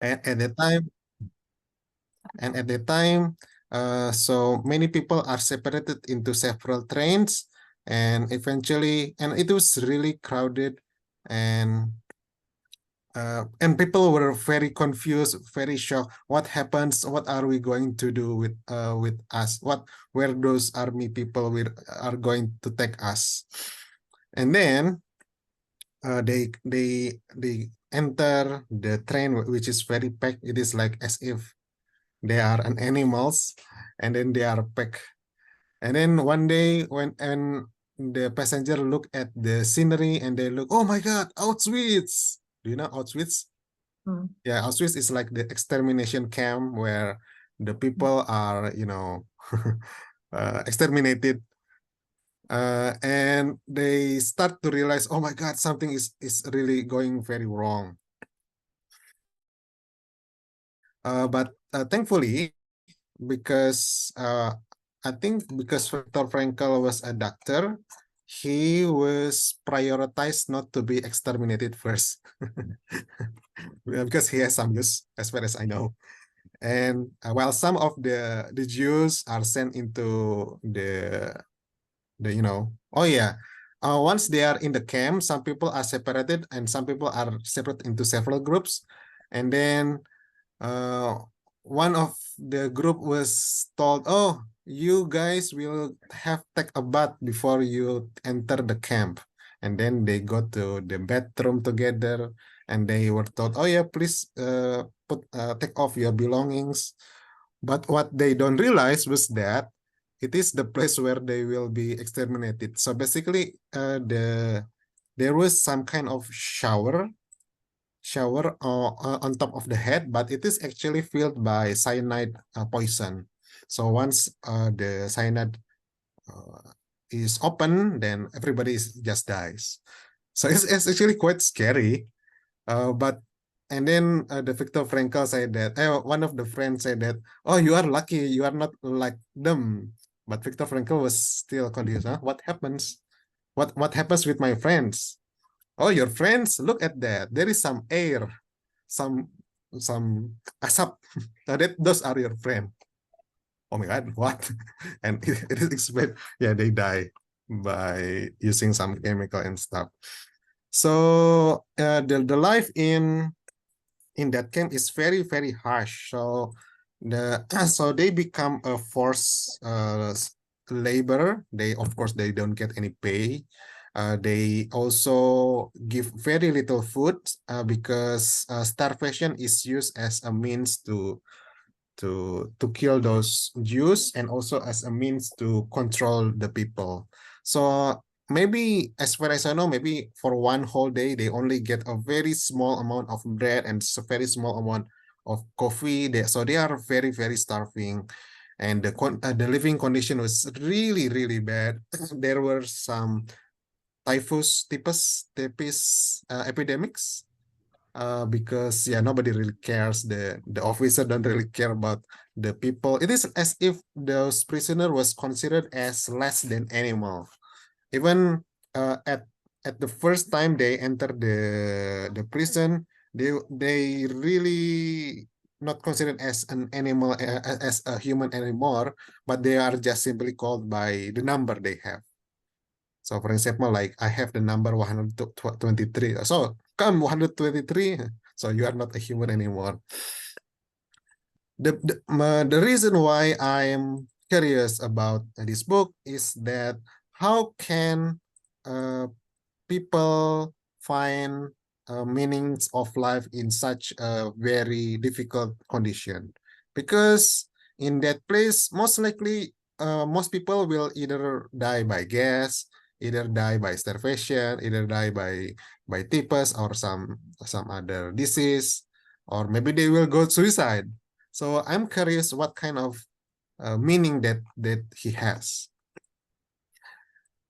at the time, and at the time, so many people are separated into several trains, and eventually, and it was really crowded, and people were very confused, very shocked. What happens? What are we going to do with us? Where those army people are going to take us? And then they enter the train, which is very packed. It is like as if they are an animals, and then they are packed. And then one day and the passenger look at the scenery and they look, oh my God, Auschwitz. Do you know Auschwitz? Yeah, Auschwitz is like the extermination camp where the people are, exterminated. And they start to realize, oh my God, something is really going very wrong. But thankfully, because I think because Viktor Frankl was a doctor, he was prioritized not to be exterminated first. Because he has some use, as far as I know. And while some of the Jews are sent into oh yeah, once they are in the camp, some people are separated and some people are separate into several groups. And then uh, one of the group was told, oh, you guys will have take a bath before you enter the camp. And then they go to the bathroom together and they were told, oh yeah, please take off your belongings. But what they don't realize was that it is the place where they will be exterminated. So basically, there was some kind of shower on top of the head, but it is actually filled by cyanide poison. So once the cyanide is open, then everybody just dies. So it's actually quite scary. But and then the Viktor Frankl said that one of the friends said that, oh, you are lucky, you are not like them. But Viktor Frankl was still confused. Huh? What happens? What happens with my friends? Oh, your friends, look at that. There is some air, some asap. Those are your friends. Oh my God, what? And it is explained, yeah, they die by using some chemical and stuff. So the life in that camp is very, very harsh. So so they become a forced labor. They, of course, they don't get any pay. They also give very little food because starvation is used as a means to kill those Jews and also as a means to control the people. So maybe, as far as I know, maybe for one whole day they only get a very small amount of bread and a very small amount of coffee. So they are very, very starving, and the living condition was really, really bad. There were some typhus epidemics because yeah, nobody really cares. The officer don't really care about the people. It is as if those prisoner was considered as less than animal. Even at the first time they enter the prison, they really not considered as an animal, as a human anymore, but they are just simply called by the number they have. So for example, like I have the number 123. So come 123. So you are not a human anymore. The reason why I'm curious about this book is that how can people find meanings of life in such a very difficult condition? Because in that place, most likely, most people will either die by gas, either die by starvation, either die by typhus or some other disease, or maybe they will go suicide. So I'm curious what kind of meaning that he has.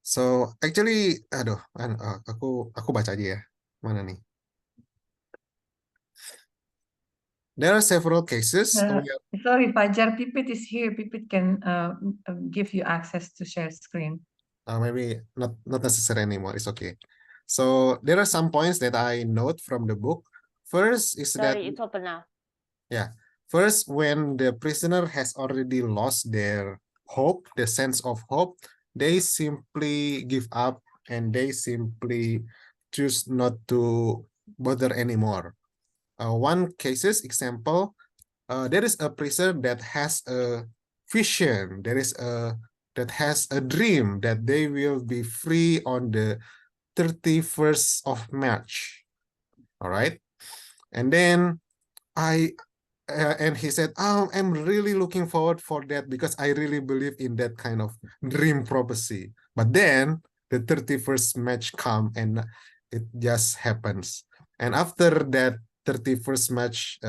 So actually, aduh, aku baca aja ya. Mana nih? There are several cases. Sorry, Fajar, Pipit is here. Pipit can give you access to share screen. Maybe not necessary anymore. It's okay. So there are some points that I note from the book. First is that Sorry, it's open now. Yeah. First, when the prisoner has already lost their hope, the sense of hope, they simply give up and they simply choose not to bother anymore. One cases example, there is a prisoner that has a vision, there is a that has a dream that they will be free on the 31st of March. All right. And then I and he said, "Oh, I'm really looking forward for that because I really believe in that kind of dream prophecy." But then the 31st match come and it just happens. And after that 31st match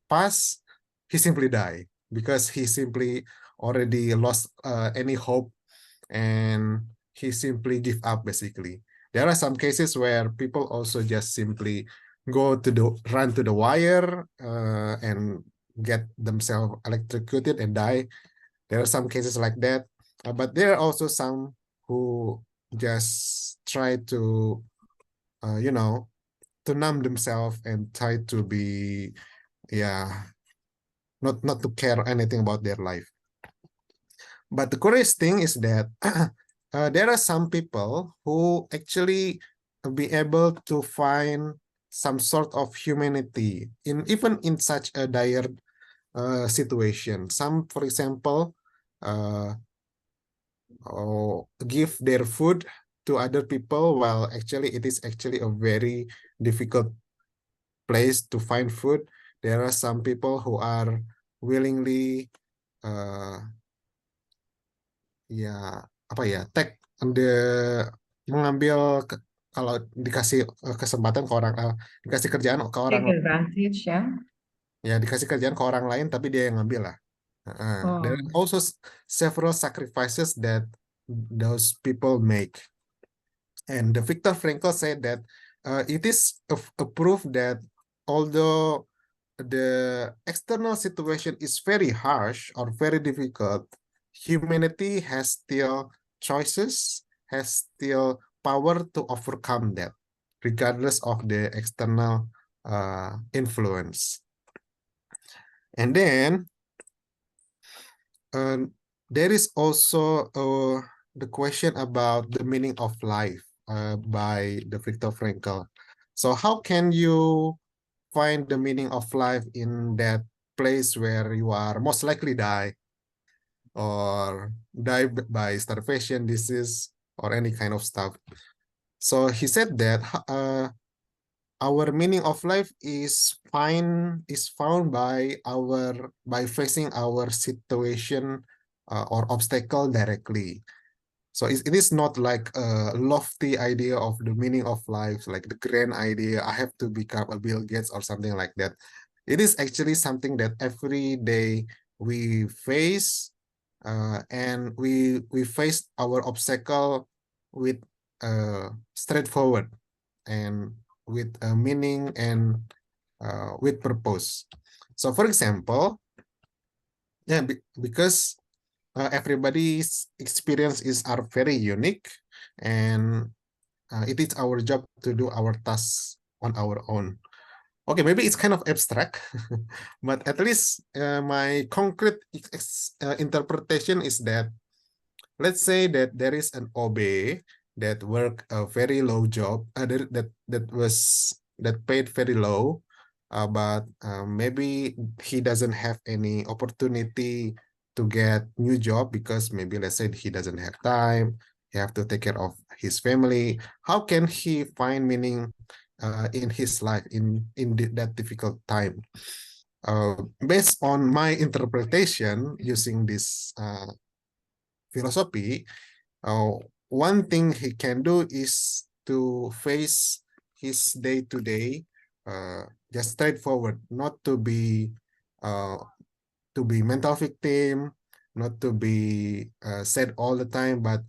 pass, he simply die because he simply already lost any hope and he simply give up basically. There are some cases where people also just simply go to the run to the wire and get themselves electrocuted and die. There are some cases like that, but there are also some who just try to, you know, to numb themselves and try to be, yeah, not to care anything about their life. But the curious thing is that there are some people who actually be able to find some sort of humanity in even in such a dire situation. Some, for example, uh, give their food to other people while actually it is actually a very difficult place to find food. There are some people who are willingly uh, ya apa ya tag the mengambil kalau dikasih kesempatan ke orang dikasih kerjaan ke orang Take advantage, yeah. ya dikasih kerjaan ke orang lain tapi dia yang ngambil lah. There Oh, are also several sacrifices that those people make. And the Viktor Frankl said that it is a proof that although the external situation is very harsh or very difficult, humanity has still choices, has still power to overcome that, regardless of the external influence. And then there is also the question about the meaning of life by the Viktor Frankl. So how can you find the meaning of life in that place where you are most likely die or die by starvation, disease, or any kind of stuff? So he said that our meaning of life is found by facing our situation or obstacle directly. So it is not like a lofty idea of the meaning of life, like the grand idea, I have to become a Bill Gates or something like that. It is actually something that every day we face, and we face our obstacle with straightforward and with a meaning and with purpose. So for example, yeah, because everybody's experience are very unique, and it is our job to do our tasks on our own. Okay, maybe it's kind of abstract, but at least my concrete interpretation is that let's say that there is an OB that work a very low job, that paid very low, but maybe he doesn't have any opportunity to get new job because maybe let's say he doesn't have time, he have to take care of his family. How can he find meaning in his life that difficult time? Based on my interpretation using this philosophy, uh, one thing he can do is to face his day-to-day just straightforward, not uh, to be mental victim, not to be sad all the time, but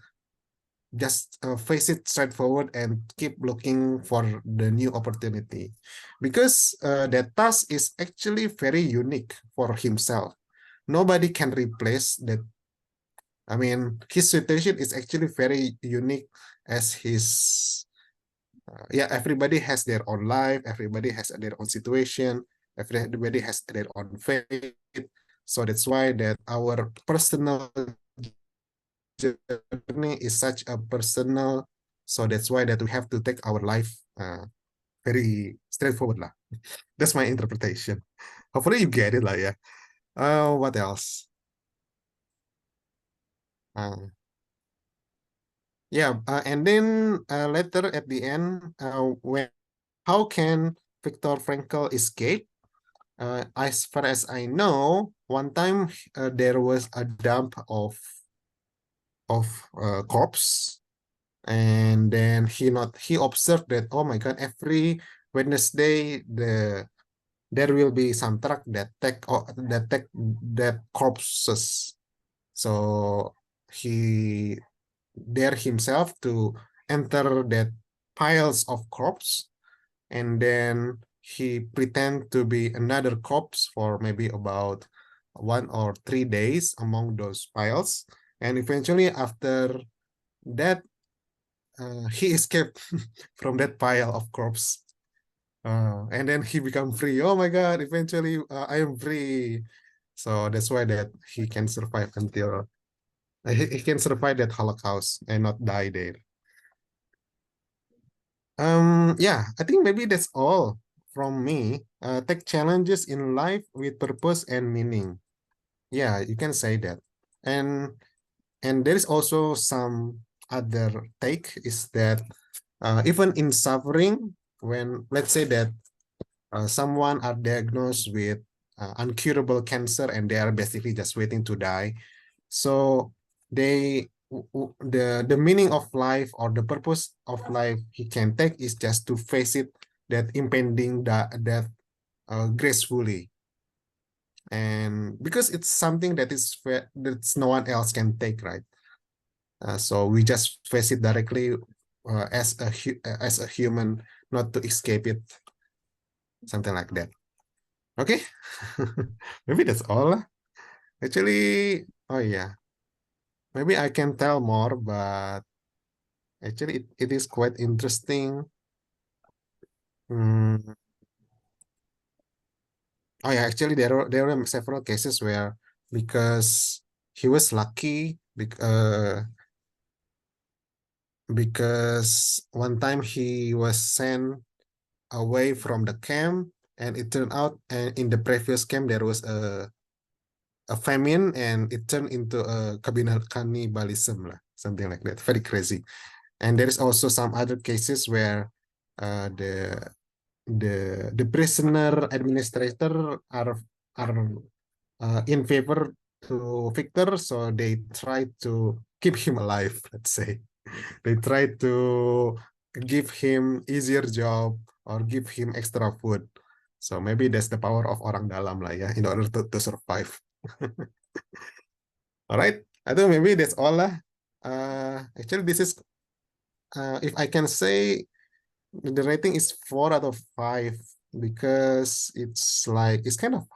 just face it straightforward and keep looking for the new opportunity, because that task is actually very unique for himself. Nobody can replace that. I mean, his situation is actually very unique as his, yeah, everybody has their own life, everybody has their own situation, everybody has their own faith. So that's why that our personal journey is such a personal. So that's why that we have to take our life very straightforward lah. That's my interpretation. Hopefully you get it lah, yeah. What else? Yeah, and then later at the end, when how can Viktor Frankl escape? As far as I know, one time there was a dump of corpse, and then he observed that, oh my God, every Wednesday there will be some truck that take that corpses. So he dare himself to enter that piles of corpse, and then he pretend to be another corpse for maybe about 1 or 3 days among those piles, and eventually after that he escaped from that pile of corpse, and then he become free. Oh my God, eventually I am free. So that's why that he can survive until he can survive that Holocaust and not die there. Yeah, I think maybe that's all from me. Take challenges in life with purpose and meaning. Yeah, you can say that. And there is also some other take is that even in suffering, when let's say that someone are diagnosed with uncurable cancer and they are basically just waiting to die, so the meaning of life or the purpose of life he can take is just to face it, that impending death gracefully, and because it's something that that's no one else can take, right? So we just face it directly as a human, not to escape it, something like that. Okay. Maybe that's all. Actually, oh yeah, maybe I can tell more, but actually it is quite interesting. Mm, oh yeah, actually there are several cases where, because he was lucky, because one time he was sent away from the camp, and it turned out, and in the previous camp there was a famine, and it turned into a cannibalism lah, something like that. Very crazy. And there is also some other cases where the prisoner administrator are in favor to Victor, so they try to keep him alive. Let's say they try to give him easier job or give him extra food. So maybe that's the power of orang dalam lah ya, in order to survive. All right, I think maybe that's all lah. Actually, this is if I can say, the rating is 4 out of 5, because it's kind of,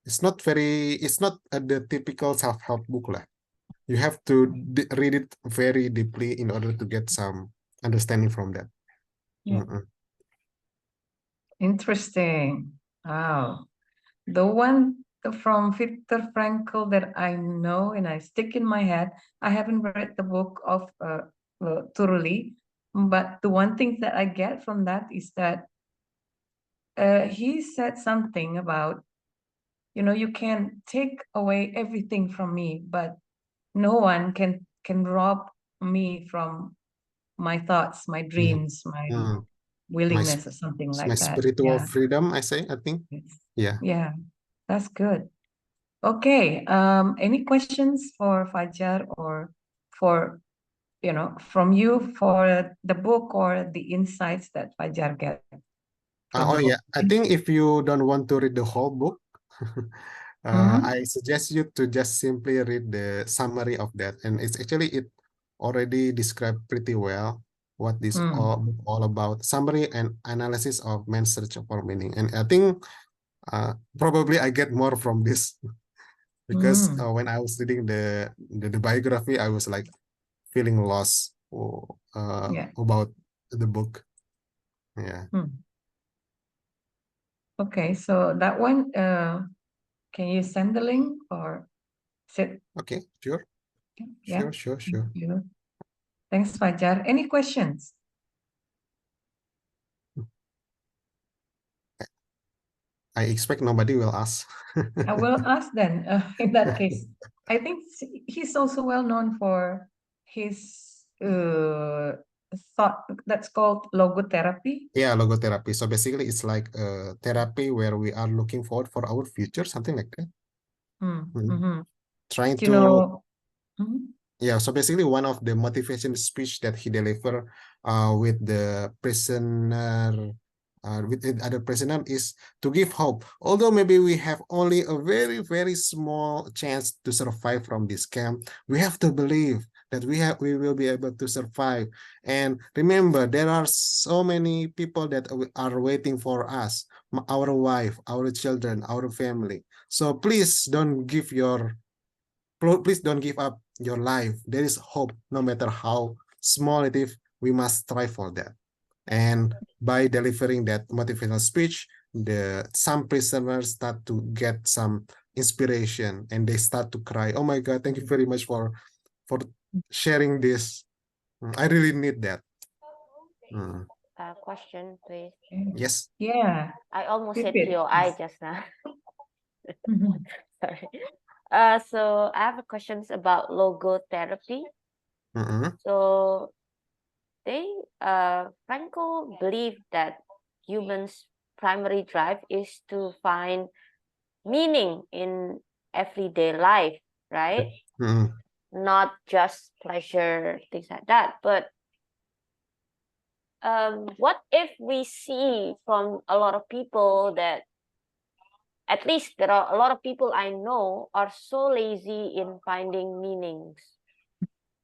it's not the typical self-help book lah. You have to read it very deeply in order to get some understanding from that. Yeah. Interesting. Wow. The one from Viktor Frankl that I know and I stick in my head, I haven't read the book of thoroughly, but the one thing that I get from that is that he said something about, you can take away everything from me, but no one can rob me from my thoughts, my dreams, my My willingness, or something my like that. spiritual Yeah. freedom, I think. Yes. Yeah. Yeah, that's good. Okay. Any questions for Fajar, or for, from you, for the book or the insights that Fajar get from Oh the yeah, book? I think if you don't want to read the whole book, I suggest you to just simply read the summary of that, and it already described pretty well what this all about. Summary and analysis of man's search for meaning, and I think probably I get more from this because when I was reading the biography, I was like feeling lost Yeah. about the book. Yeah. Okay, so that one, can you send the link or sit? Okay, sure, Yeah, sure. thank you. Thanks, Fajar. Any questions? I expect nobody will ask. I will ask then, in that case. I think he's also well known for his thought that's called logotherapy. Yeah, logotherapy. So basically, it's like a therapy where we are looking forward for our future, something like that. Mm-hmm. Trying You to know, mhm. Yeah, so basically one of the motivation speech that he delivered with the prisoner with the other prisoner is to give hope. Although maybe we have only a very small chance to survive from this camp, we have to believe that we will be able to survive. And remember, there are so many people that are waiting for us, our wife, our children, our family. So please don't give your please don't give up your life. There is hope, no matter how small it is. We must strive for that. And by delivering that motivational speech, the some prisoners start to get some inspiration and they start to cry. Oh my God! Thank you very much for sharing this. I really need that. Mm. Question, please. Yes. Yeah, I almost said repeat, POI please. just now. Mhm. Sorry. So I have questions about logotherapy. Mm-mm. So they, Franco believed that humans' primary drive is to find meaning in everyday life, right? Mm-mm. Not just pleasure, things like that. But what if we see from a lot of people that at least there are a lot of people I know are so lazy in finding meanings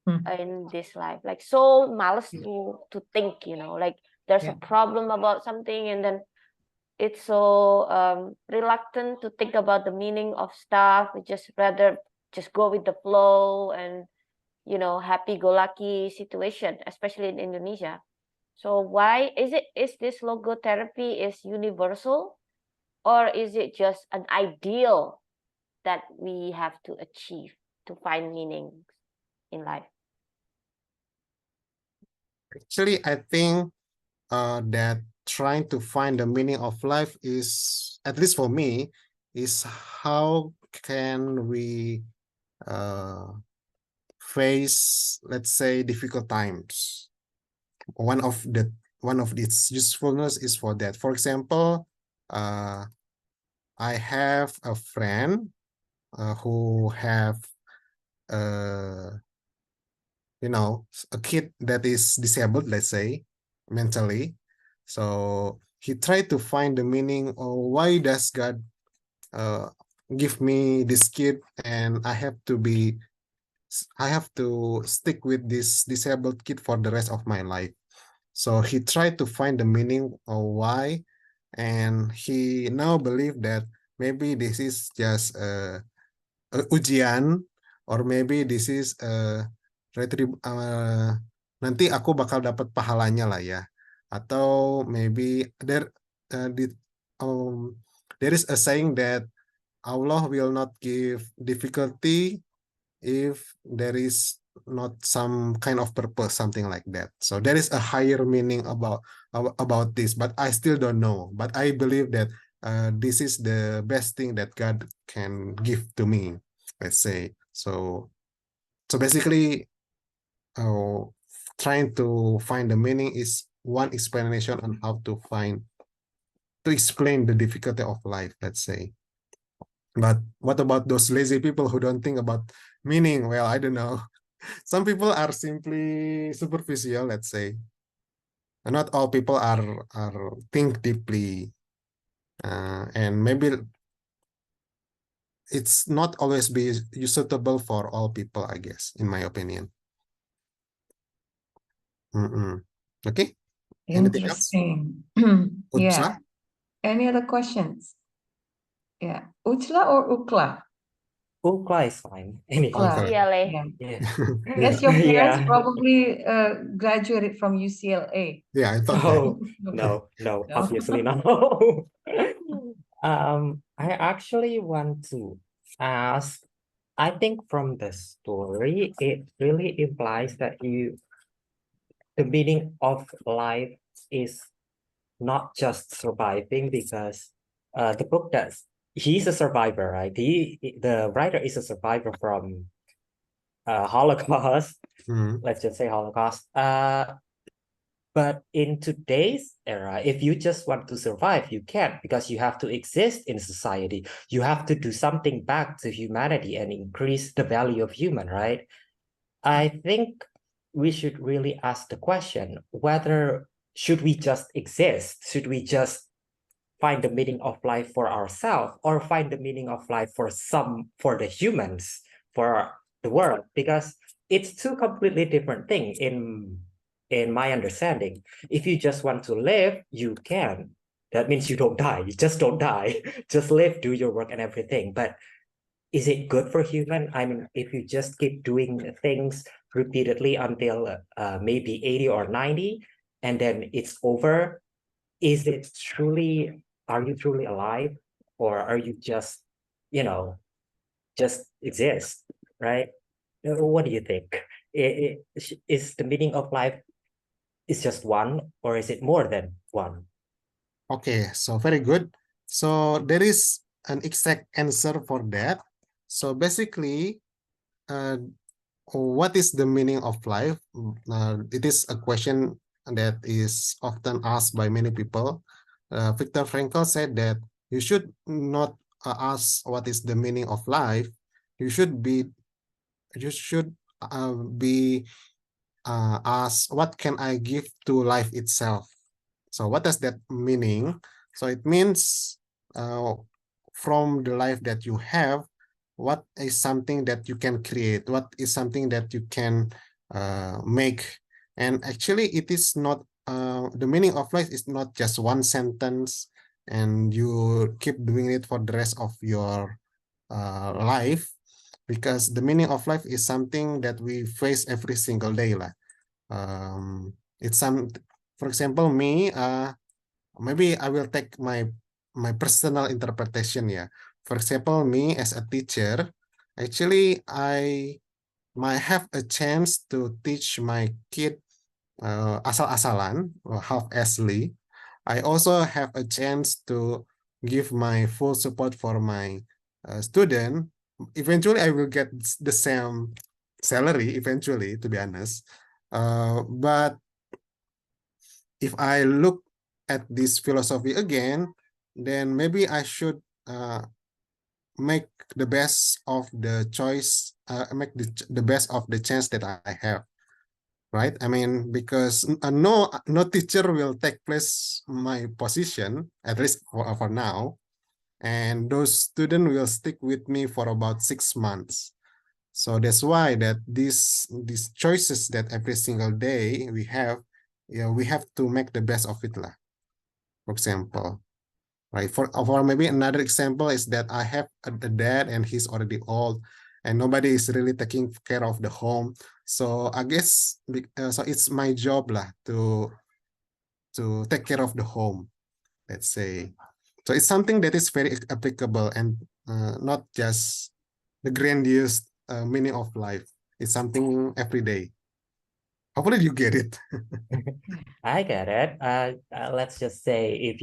in this life, like so malice to think, like there's Yeah. a problem about something and then it's so reluctant to think about the meaning of stuff. We just rather just go with the flow and happy-go-lucky situation, especially in Indonesia. So why is this logotherapy is universal, or is it just an ideal that we have to achieve to find meaning in life? Actually, I think that trying to find the meaning of life is, at least for me, is how can we uh, face, let's say, difficult times. One of the one of its usefulness is for that. For example, I have a friend who have uh, a kid that is disabled, let's say, mentally. So he tried to find the meaning of why does God uh, give me this kid and I have to stick with this disabled kid for the rest of my life. So he tried to find the meaning of why, and he now believe that maybe this is just ujian, or maybe this is nanti aku bakal dapat pahalanya lah ya, atau maybe um, there is a saying that Allah will not give difficulty if there is not some kind of purpose, something like that. So there is a higher meaning about this, but I still don't know. But I believe that this is the best thing that God can give to me, let's say. So basically, uh, trying to find the meaning is one explanation on how to explain the difficulty of life, let's say. But what about those lazy people who don't think about meaning? Well, I don't know. Some people are simply superficial, let's say. Not all people are think deeply, and maybe it's not always be suitable for all people, I guess, in my opinion. Okay. Anything else? Interesting. Utsa? Yeah. Any other questions? Yeah. Uchla or Ukla? Ukla is fine. Any. Ukla. Okay. UCLA. Yeah. Yeah. Guess Yeah. your parents Yeah. probably graduated from UCLA. Yeah, I thought that. Oh, no, No. obviously no. I actually want to ask, I think from the story, it really implies that the meaning of life is not just surviving because the book does, he's a survivor, right? The writer is a survivor from Holocaust, Mm. let's just say Holocaust. But in today's era, if you just want to survive, you can't because you have to exist in society. You have to do something back to humanity and increase the value of human, right? I think we should really ask the question whether should we just exist? Should we just find the meaning of life for ourselves or find the meaning of life for the humans, for the world? Because it's two completely different things in my understanding. If you just want to live, you can. That means you don't die. You just don't die. Just live, do your work and everything. But is it good for human? I mean, if you just keep doing things repeatedly until maybe 80 or 90, and then it's over, is it truly, are you truly alive? Or are you just, you know, just exist, right? What do you think? Is the meaning of life is just one, or is it more than one? Okay, so very good. So there is an exact answer for that. So basically, what is the meaning of life? It is a question that is often asked by many people. Viktor Frankl said that you should not ask what is the meaning of life. You should be asked what can I give to life itself. So what does that meaning? So it means from the life that you have, what is something that you can create? What is something that you can make? And actually, it is not the meaning of life is not just one sentence, and you keep doing it for the rest of your life, because the meaning of life is something that we face every single day lah. It's some, for example, me, maybe I will take my personal interpretation. Yeah, for example, me as a teacher, actually I might have a chance to teach my kid asal-asalan or half-assly. I also have a chance to give my full support for my student. Eventually I will get the same salary eventually, to be honest. But if I look at this philosophy again, then maybe I should make the best of the choice, make the best of the chance that I have, right? I mean, because no teacher will take place my position, at least for now, and those students will stick with me for about 6 months. So that's why that these choices that every single day we have, yeah, we have to make the best of it lah. For example, right? For maybe another example is that I have a dad and he's already old, and nobody is really taking care of the home. So I guess so it's my job lah to take care of the home. Let's say, so it's something that is very applicable and not just the grandiose meaning of life. It's something every day. Hopefully you get it. I get it. Let's just say if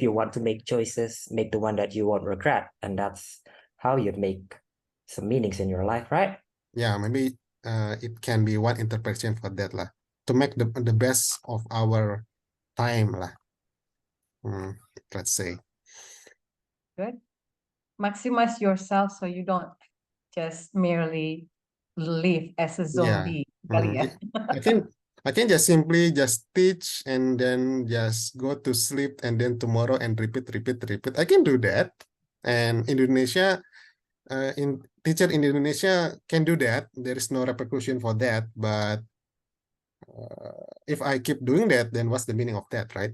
you want to make choices, make the one that you won't regret, and that's how you make some meanings in your life, right? Yeah, maybe it can be one interpretation for that lah. To make the best of our time lah. Let's say. Good. Maximize yourself so you don't just merely live as a Yeah. zombie. Kali ya. I can just simply just teach and then just go to sleep and then tomorrow and repeat. I can do that. And Indonesia, in teacher in Indonesia can do that. There is no repercussion for that. But if I keep doing that, then what's the meaning of that, right?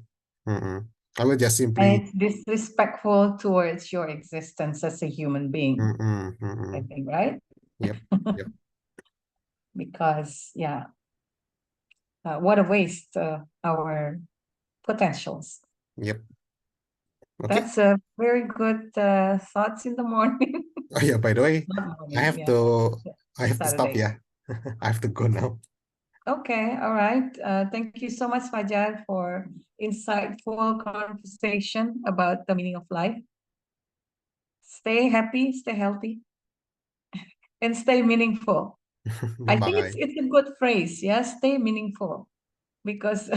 I will just And simply. it's disrespectful towards your existence as a human being, I think, right? Yep. Yep. Because, yeah, what a waste our potentials. Yep. Okay. That's a very good thoughts in the morning. Oh yeah, by the way, Not I morning, have yeah. to stop, Saturday. yeah. I have to go now. Okay, all right. Thank you so much, Fajar, for insightful conversation about the meaning of life. Stay happy, stay healthy, and stay meaningful. I think Bye. it's a good phrase, yeah. Stay meaningful, because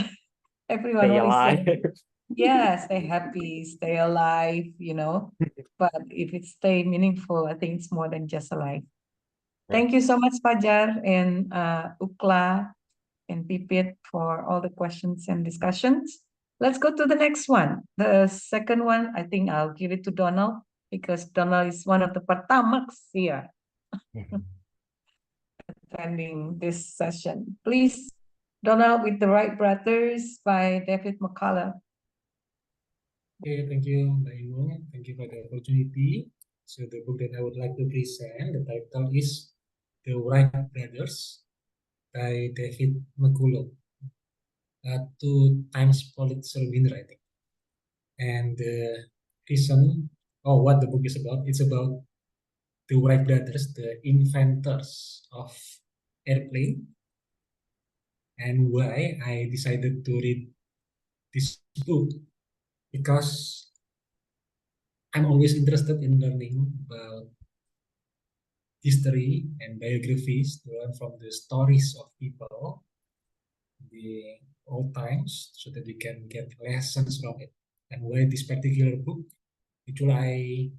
everyone Stay only says, alive. yeah, stay happy, stay alive, you know. But if it's stay meaningful, I think it's more than just alive. Right. Thank you so much, Fajar and Ukla and Pipit for all the questions and discussions. Let's go to the next one. The second one, I think I'll give it to Donald because Donald is one of the pertamax here attending this session. Please, Donald with the Wright Brothers by David McCullough. Okay, thank you, Mbak Inung. Thank you for the opportunity. So the book that I would like to present, the title is The Wright Brothers by David McCullough, 2 times Pulitzer winner, I think. And the reason, what the book is about, it's about the Wright brothers, the inventors of airplane, and why I decided to read this book, because I'm always interested in learning about history and biographies, to learn from the stories of people in the old times so that we can get lessons from it. And why this particular book? Actually,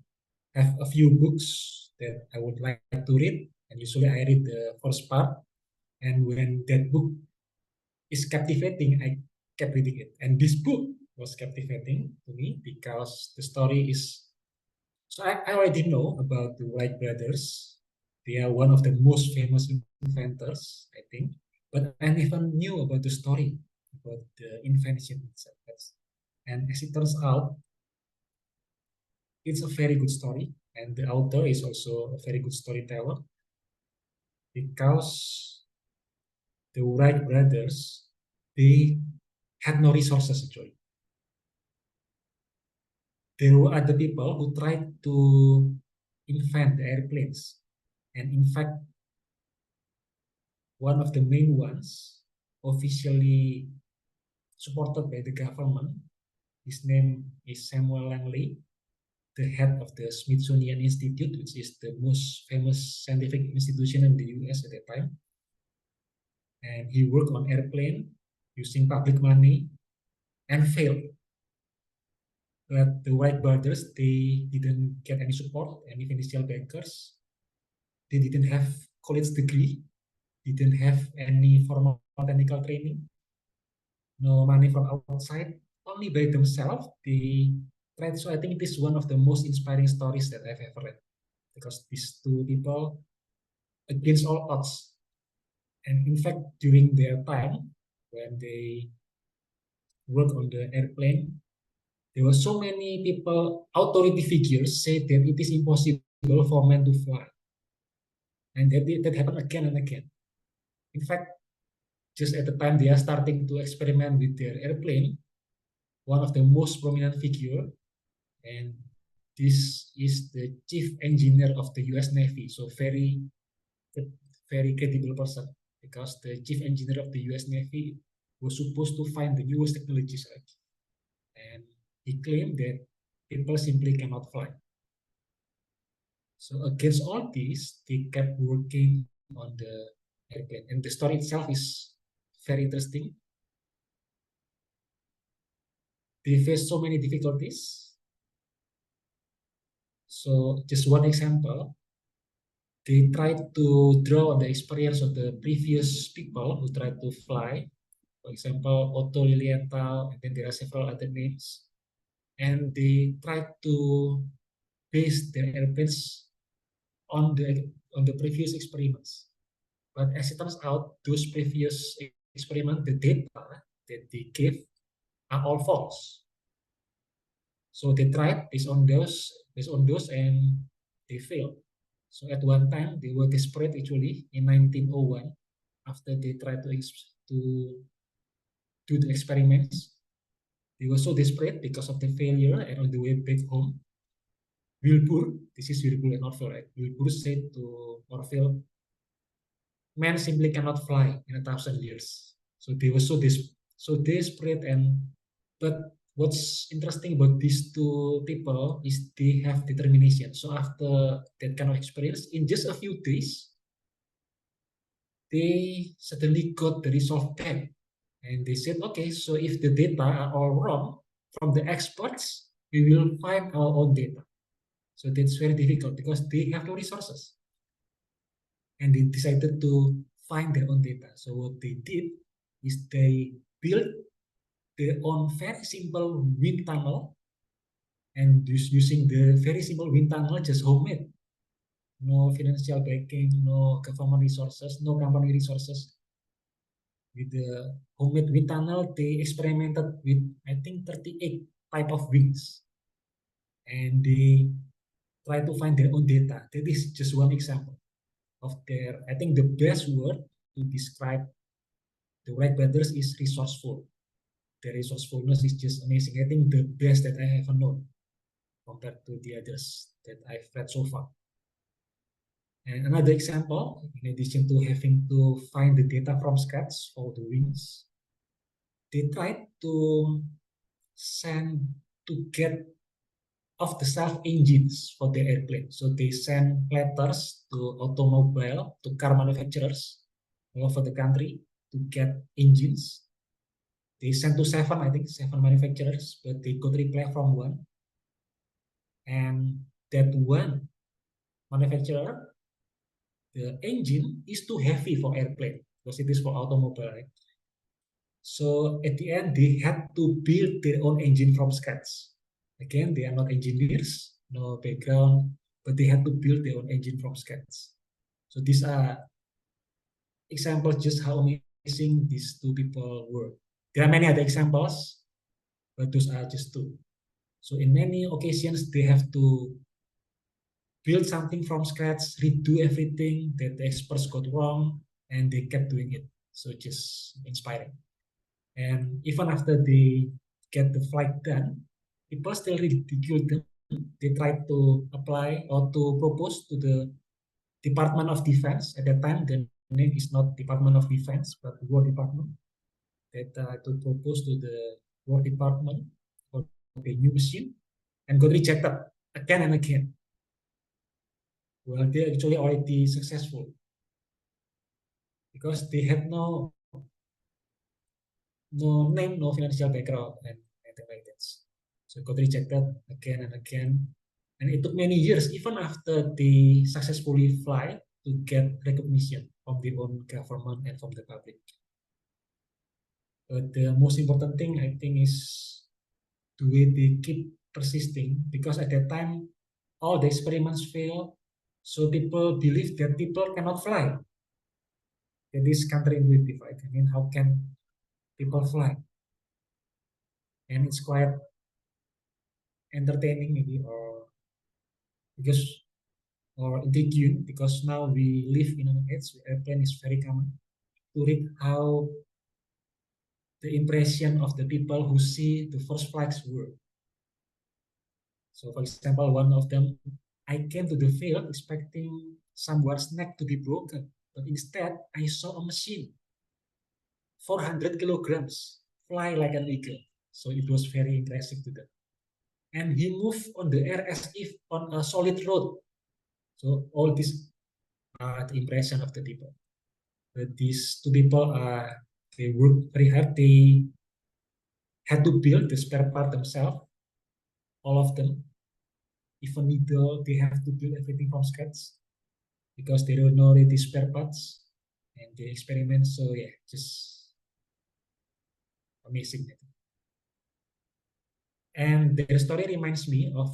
I have a few books that I would like to read, and usually I read the first part, and when that book is captivating, I kept reading it. And this book was captivating to me because the story is, so I already know about the Wright brothers. They are one of the most famous inventors, I think. But I never knew about the story, about the invention itself. And as it turns out, it's a very good story. And the author is also a very good storyteller, because the Wright brothers, they had no resources actually. There were other people who tried to invent the airplanes. And in fact, one of the main ones officially supported by the government, his name is Samuel Langley, the head of the Smithsonian Institute, which is the most famous scientific institution in the US at that time. And he worked on airplane using public money and failed. But the Wright brothers, they didn't get any support, any financial bankers. They didn't have college degree, didn't have any formal technical training, no money from outside, only by themselves. They tried. So I think it is one of the most inspiring stories that I've ever read, because these two people, against all odds, and in fact during their time when they worked on the airplane, there were so many people, authority figures, say that it is impossible for men to fly, and that happened again and again. In fact, just at the time they are starting to experiment with their airplane, one of the most prominent figure, and this is the chief engineer of the US Navy, so very credible person, because the chief engineer of the US Navy was supposed to find the newest technologies, right? And he claimed that people simply cannot fly. So against all this, they kept working on the airplane, and the story itself is very interesting. They faced so many difficulties. So just one example, they tried to draw on the experience of the previous people who tried to fly. For example, Otto Lilienthal, and then there are several other names. And they tried to base their airplanes on the previous experiments. But as it turns out, those previous experiments, the data that they gave are all false. So they tried based on those, and they failed. So at one time they were desperate actually in 1901, after they tried to do the experiments. They were so desperate because of the failure, and on the way back home, Wilbur, this is Wilbur and Orville, right? Wilbur said to Orville, "Man simply cannot fly in 1,000 years." So they were so desperate, but what's interesting about these two people is they have determination. So after that kind of experience, in just a few days, they suddenly got the result back. And they said, okay, so if the data are all wrong from the experts, we will find our own data. So that's very difficult because they have no resources. And they decided to find their own data. So what they did is they built their own very simple wind tunnel, and using the very simple wind tunnel, just homemade. No financial backing, no government resources, no company resources. With the homemade wind tunnel, they experimented with, I think, 38 type of wings. And they try to find their own data. That is just one example of their, I think the best word to describe the Wright brothers is resourceful. Their resourcefulness is just amazing. I think the best that I ever known compared to the others that I've read so far. And another example, in addition to having to find the data from scratch for the wings, they tried to get off-the-shelf engines for the airplane. So they send letters to car manufacturers all over the country to get engines. They sent to seven manufacturers, but they got reply from one. And that one manufacturer, the engine is too heavy for airplane because it is for automobile, right? So at the end, they had to build their own engine from scratch. Again, they are not engineers, no background, but they had to build their own engine from scratch. So these are examples just how amazing these two people were. There are many other examples, but those are just two. So in many occasions, they have to build something from scratch, redo everything that the experts got wrong, and they kept doing it. So just inspiring. And even after they get the flight done, people still ridicule them. They try to apply or to propose to the Department of Defense. At that time, the name is not Department of Defense, but War Department. That to propose to the War Department for the new machine, and got rejected again and again. Well, they actually already successful because they had no name, no financial background, and anything like that. So it got rejected again and again. And it took many years, even after they successfully fly, to get recognition from the own government and from the public. But the most important thing, I think, is the way they keep persisting, because at that time, all the experiments fail. So people believe that people cannot fly. That is counterintuitive, right? I mean, how can people fly? And it's quite entertaining, maybe, or intriguing, because now we live in an age where airplane is very common, to read how the impression of the people who see the first flights were. So, for example, one of them, I came to the field expecting someone's neck to be broken, but instead I saw a machine, 400 kilograms, fly like an eagle. So it was very impressive to them. And he moved on the air as if on a solid road. So all this are the impression of the people. But these two people they worked very hard. They had to build the spare part themselves, all of them. Even needle, they have to build everything from scratch because they don't know the spare parts, and they experiment. So yeah, just amazing. And their story reminds me of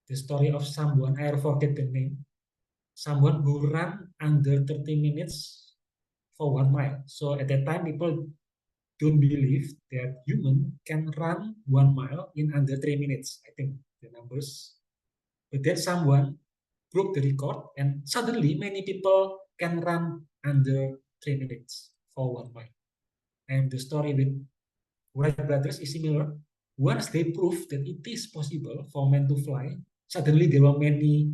the story of someone, I forget the name, someone who ran under 30 minutes for 1 mile. So at that time, people don't believe that human can run 1 mile in under 3 minutes. I think the numbers. But then someone broke the record, and suddenly many people can run under 3 minutes for 1 mile. And the story with Wright brothers is similar. Once they proved that it is possible for men to fly, suddenly there were many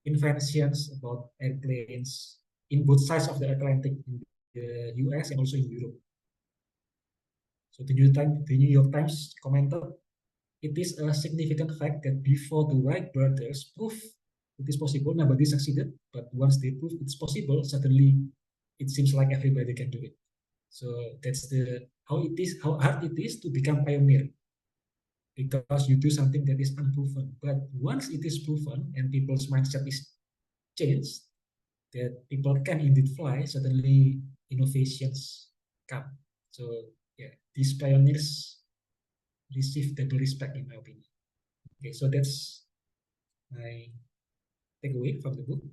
inventions about airplanes in both sides of the Atlantic, in the US and also in Europe. So the New York Times commented, it is a significant fact that before the Wright brothers proved it is possible, nobody succeeded. But once they proved it's possible, suddenly it seems like everybody can do it. So that's how hard it is to become pioneer, because you do something that is unproven. But once it is proven and people's mindset is changed, that people can indeed fly, suddenly innovations come. So yeah, these pioneers receive double respect in my opinion. Okay, so that's my takeaway from the book.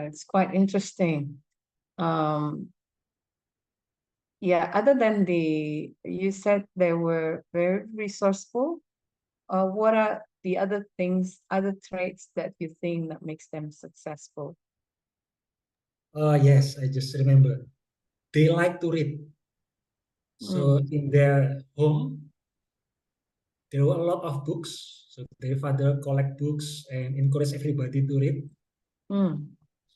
It's quite interesting. Yeah, other than you said they were very resourceful. What are the other things, other traits that you think that makes them successful? Yes, I just remember. They like to read. So in their home, there were a lot of books. So their father collect books and encourage everybody to read.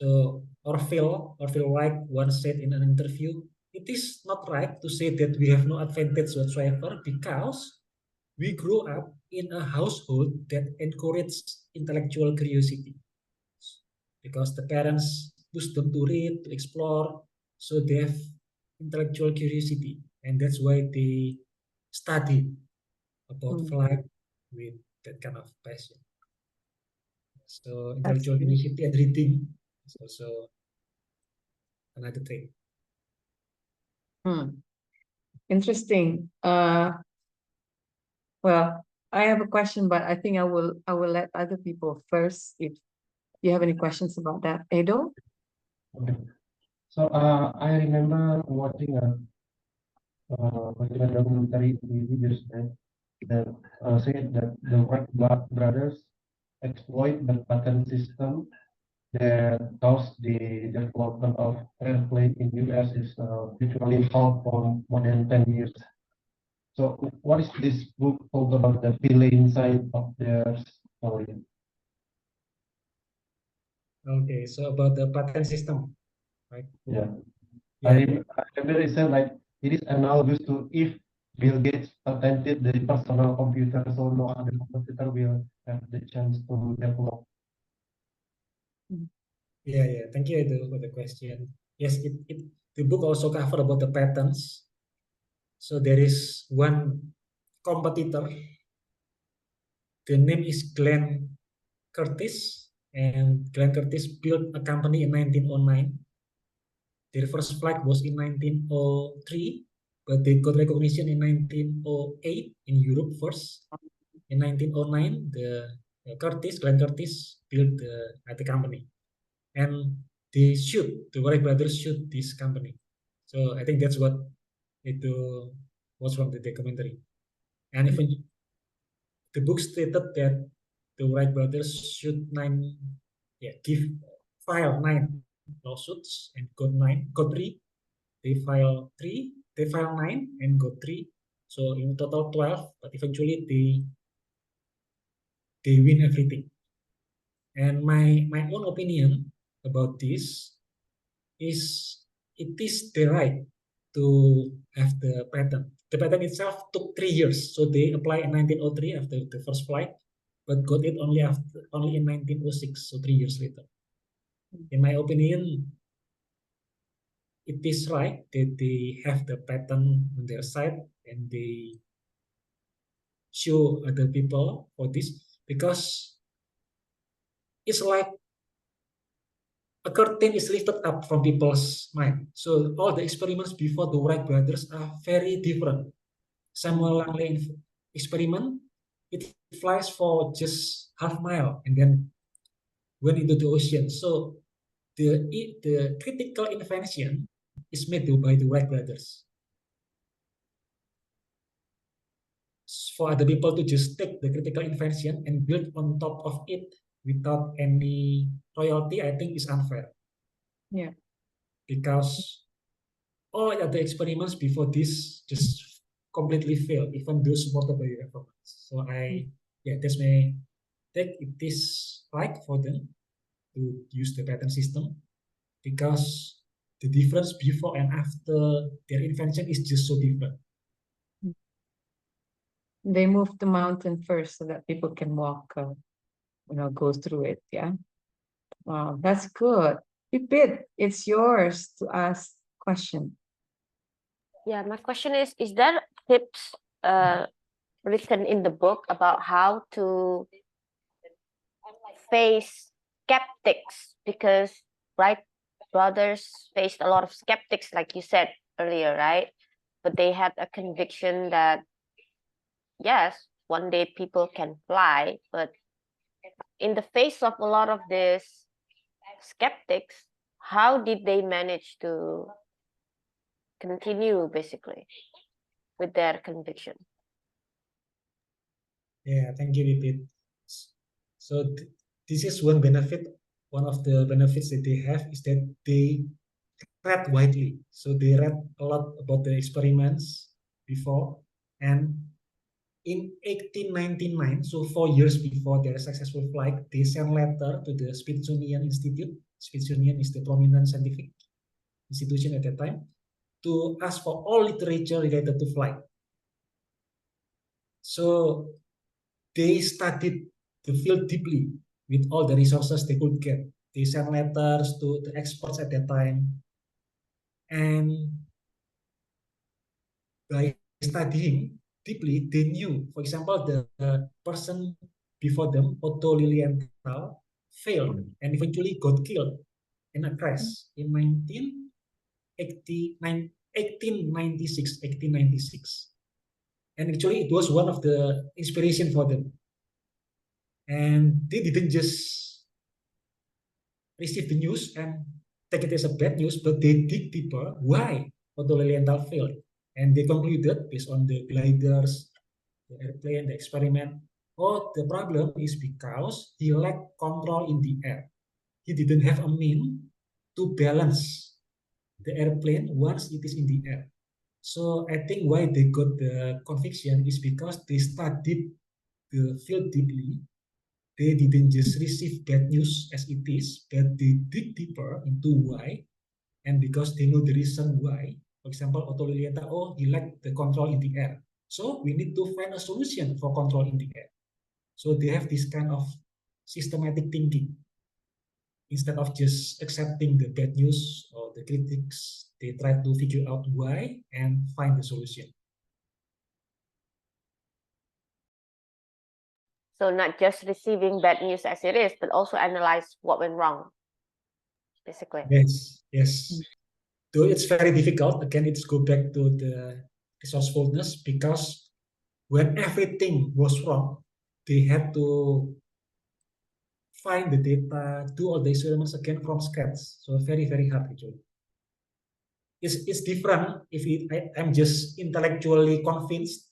So Orville Wright once said in an interview, it is not right to say that we have no advantage whatsoever because we grew up in a household that encouraged intellectual curiosity. Because the parents push them to read, to explore, so they have intellectual curiosity. And that's why they study about flight with that kind of passion. So intellectual curiosity and reading is also another trait. Interesting. Well, I have a question, but I think I will let other people first if you have any questions about that. Edo? Okay. So I remember watching a documentary videos that said that the Wright brothers exploit the patent system that caused the development of airplane in US is virtually halt for more than 10 years. So what is this book talk about the villain side of their story? Okay, so about the patent system, right? Yeah. Yeah. I remember it said like it is analogous to if Bill Gates patented the personal computer, so no other computer will have the chance to develop. Yeah. Thank you Edo for the question. Yes, the book also cover about the patents. So there is one competitor. The name is Glenn Curtis, and Glenn Curtis built a company in 1909. Their first flight was in 1903, but they got recognition in 1908 in Europe first. In 1909, Glenn Curtis built the company, and the Wright brothers shoot this company. So I think that's what it was from the documentary. And even the book stated that the Wright brothers file 9 lawsuits and got 3. They file 9 and got 3. So in total 12, but eventually they win everything. And my own opinion about this is it is the right to have the patent. The patent itself took 3 years, so they applied in 1903 after the first flight, but got it only in 1906, so 3 years later. In my opinion, it is right that they have the patent on their side and they show other people for this, because it's like a curtain is lifted up from people's mind. So all the experiments before the Wright brothers are very different. Samuel Langley experiment, it flies for just half mile and then went into the ocean. So the critical invention is made by the Wright brothers. For other people to just take the critical invention and build on top of it without any royalty, I think is unfair. Yeah. Because all other experiments before this just completely failed, even those supported by the government. So that's my take. It is right for them to use the patent system because the difference before and after their invention is just so different. They moved the mountain first so that people can walk, go through it. Yeah. Wow, that's good. Pipit, it's yours to ask question. Yeah, my question is there tips written in the book about how to face skeptics? Because Wright brothers faced a lot of skeptics, like you said earlier, right? But they had a conviction that yes, one day people can fly, but in the face of a lot of these skeptics, how did they manage to continue basically with their conviction? Yeah, thank you, Vipin. So this is one benefit. One of the benefits that they have is that they read widely. So they read a lot about the experiments before, and in 1899, so 4 years before their successful flight, they sent letter to the Smithsonian Institute. Smithsonian is the prominent scientific institution at that time, to ask for all literature related to flight. So they studied the field deeply with all the resources they could get. They sent letters to the experts at that time, and by studying deeply, they knew, for example, the person before them, Otto Lilienthal, failed and eventually got killed in a crash in 1896. And actually, it was one of the inspiration for them. And they didn't just receive the news and take it as a bad news, but they dig deeper why Otto Lilienthal failed. And they concluded, based on the gliders, the airplane, the experiment, the problem is because he lacked control in the air. He didn't have a mean to balance the airplane once it is in the air. So I think why they got the conviction is because they studied the field deeply. They didn't just receive bad news as it is, but they dig deeper into why, and because they know the reason why. For example, Otto Lilienthal, he lacked the control in the air. So we need to find a solution for control in the air. So they have this kind of systematic thinking. Instead of just accepting the bad news or the critics, they try to figure out why and find the solution. So not just receiving bad news as it is, but also analyze what went wrong, basically. Yes. Though it's very difficult, again, it's go back to the resourcefulness, because when everything was wrong, they had to find the data, do all the experiments again from scratch. So very, very hard actually. It's different if I'm just intellectually convinced,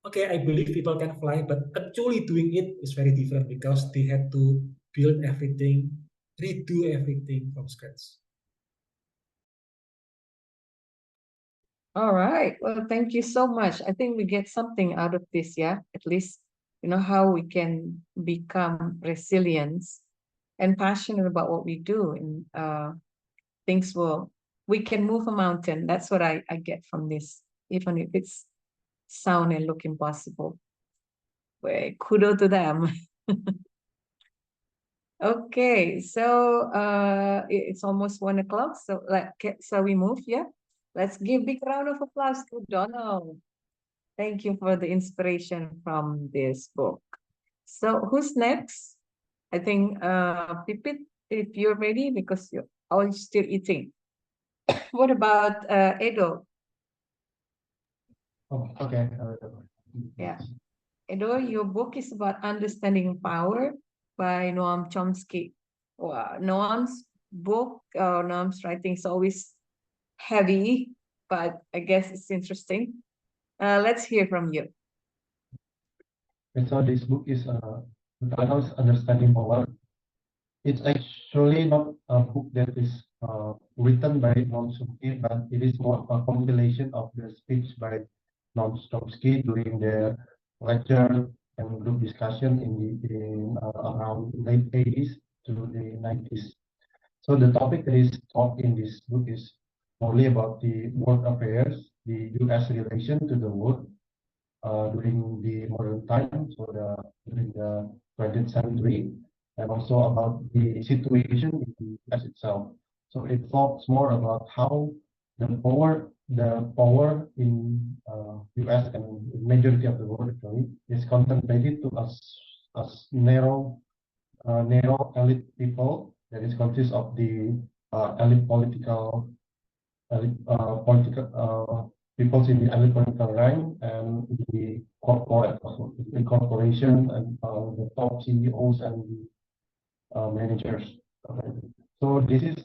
okay, I believe people can fly, but actually doing it is very different because they had to build everything, redo everything from scratch. All right. Well, thank you so much. I think we get something out of this, yeah? At least, how we can become resilient and passionate about what we do. And we can move a mountain. That's what I get from this, even if it's sound and look impossible. Well, kudos to them. Okay, so it's almost 1 o'clock. So shall we move? Yeah. Let's give big round of applause to Donald. Thank you for the inspiration from this book. So who's next? I think Pipit, if you're ready, because you're all still eating. What about Edo? Oh, okay. Yeah. Edo, your book is about understanding power by Noam Chomsky. Noam's book, Noam's writing is always heavy, but I guess it's interesting. Let's hear from you. And so this book is titled Understanding Power. It's actually not a book that is written by Noam Chomsky, but it is more a compilation of the speech by Noam Chomsky during their lecture and group discussion in around late 80s to the 90s. So the topic that is taught in this book is only about the world affairs, the U.S. relation to the world during the modern time, so during the 20th century, and also about the situation in the U.S. itself. So it talks more about how the power in U.S. and majority of the world actually is concentrated to us narrow elite people that is consists of the elite peoples in the elite political rank and the corporate, the corporation and the top CEOs and the managers. Okay. So this is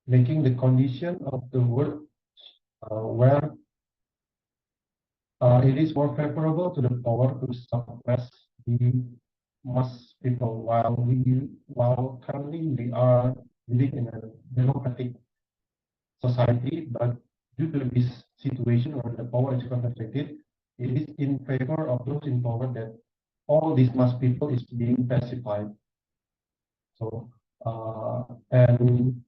making the condition of the world where it is more favorable to the power to suppress the mass people, while currently we are living in a democratic society, but due to this situation where the power is concentrated, it is in favor of those in power that all these mass people is being pacified. So, and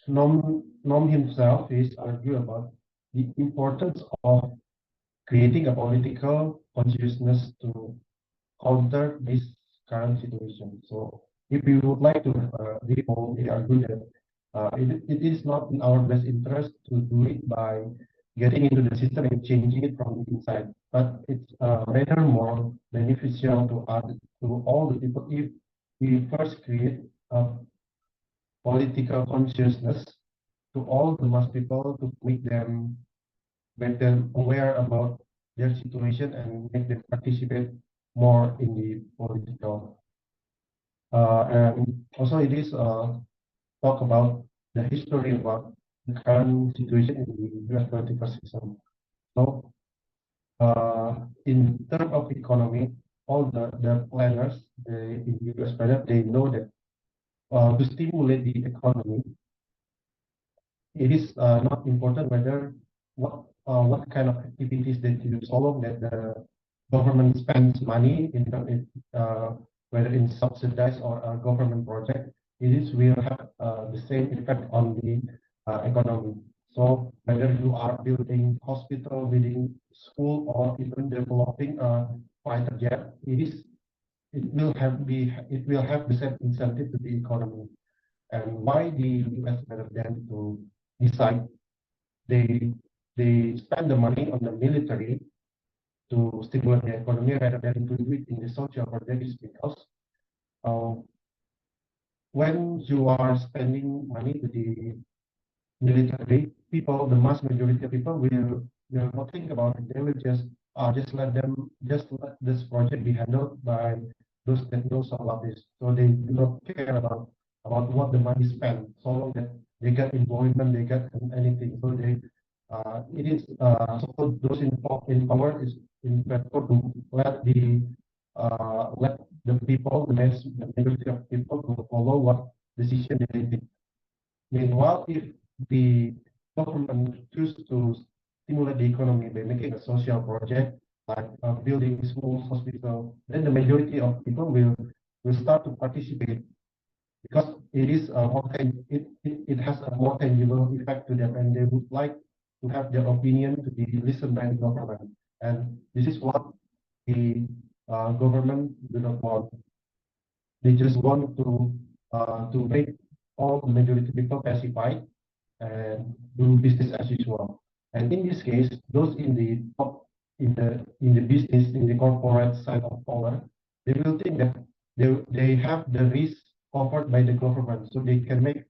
Nom himself is argue about the importance of creating a political consciousness to counter this current situation. So if you would like to recall, they argue that it is not in our best interest to do it by getting into the system and changing it from the inside, but it's rather more beneficial to all the people if we first create a political consciousness to all the mass people to make them aware about their situation and make them participate more in the political. And also it is talk about the history about the current situation in the US political system. So in terms of economy, all the planners in the US planner, they know that to stimulate the economy, it is not important whether what kind of activities they do, so long that the government spends money whether in subsidized or a government project, will have the same effect on the economy. So whether you are building hospital, building school, or even developing a fighter jet, it will have the same incentive to the economy. And why the US rather than to decide they spend the money on the military to stimulate the economy rather than to do it in the social project is because uh, when you are spending money to the military, the mass majority of people will not think about it. They will just let this project be handled by those that knows about this. So they do not care about what the money spent, so long that they get employment, they get anything. So it is so those in power is in fact to let the people, the majority of people, to follow what decision they take. Meanwhile, if the government choose to stimulate the economy by making a social project like building schools, hospital, then the majority of people will start to participate because it is it has a more tangible effect to them, and they would like to have their opinion to be listened by the government. And this is what the government do not want. They just want to make all the majority people pacified and do business as usual. And in this case, those in the top in the business in the corporate side of power, they will think that they have the risk covered by the government, so they can make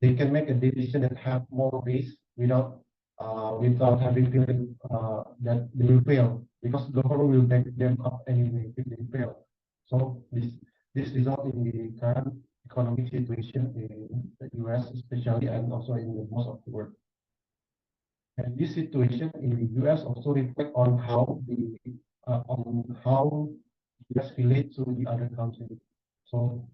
they can make a decision that have more risk without having feeling that they will fail because the government will back them up anyway if they fail. So this result in the current economic situation in the US especially and also in the most of the world. And this situation in the US also reflect on how US relate to the other countries. So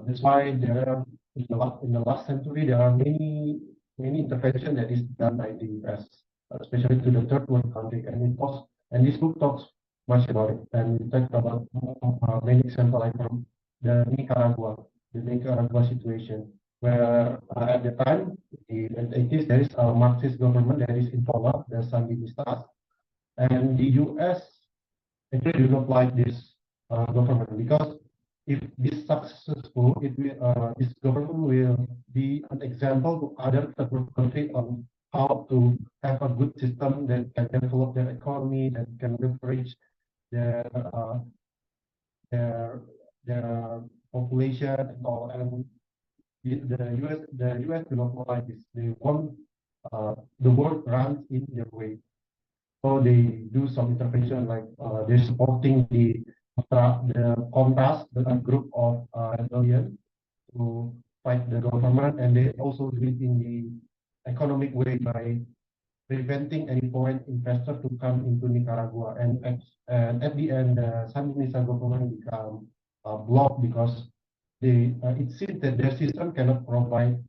That's why there are in the last century there are many intervention that is done by the US, especially to the third world country, and this book talks much about it, and we talked about many examples like from the Nicaragua situation, where at the time in the 80s there is a Marxist government that is in power, the Sandinistas, and the US actually do not like this government because if this successful, this government will be an example to other third world countries on how to have a good system that can develop their economy, that can leverage their their their population and all. And the US do not like this. They want the world runs in their way. So they do some intervention like they're supporting the Contras, the group of rebellion to fight the government, and they also do it in the economic way by preventing any foreign investor to come into Nicaragua. And at the end, the Sandinista government become blocked because it seems that their system cannot provide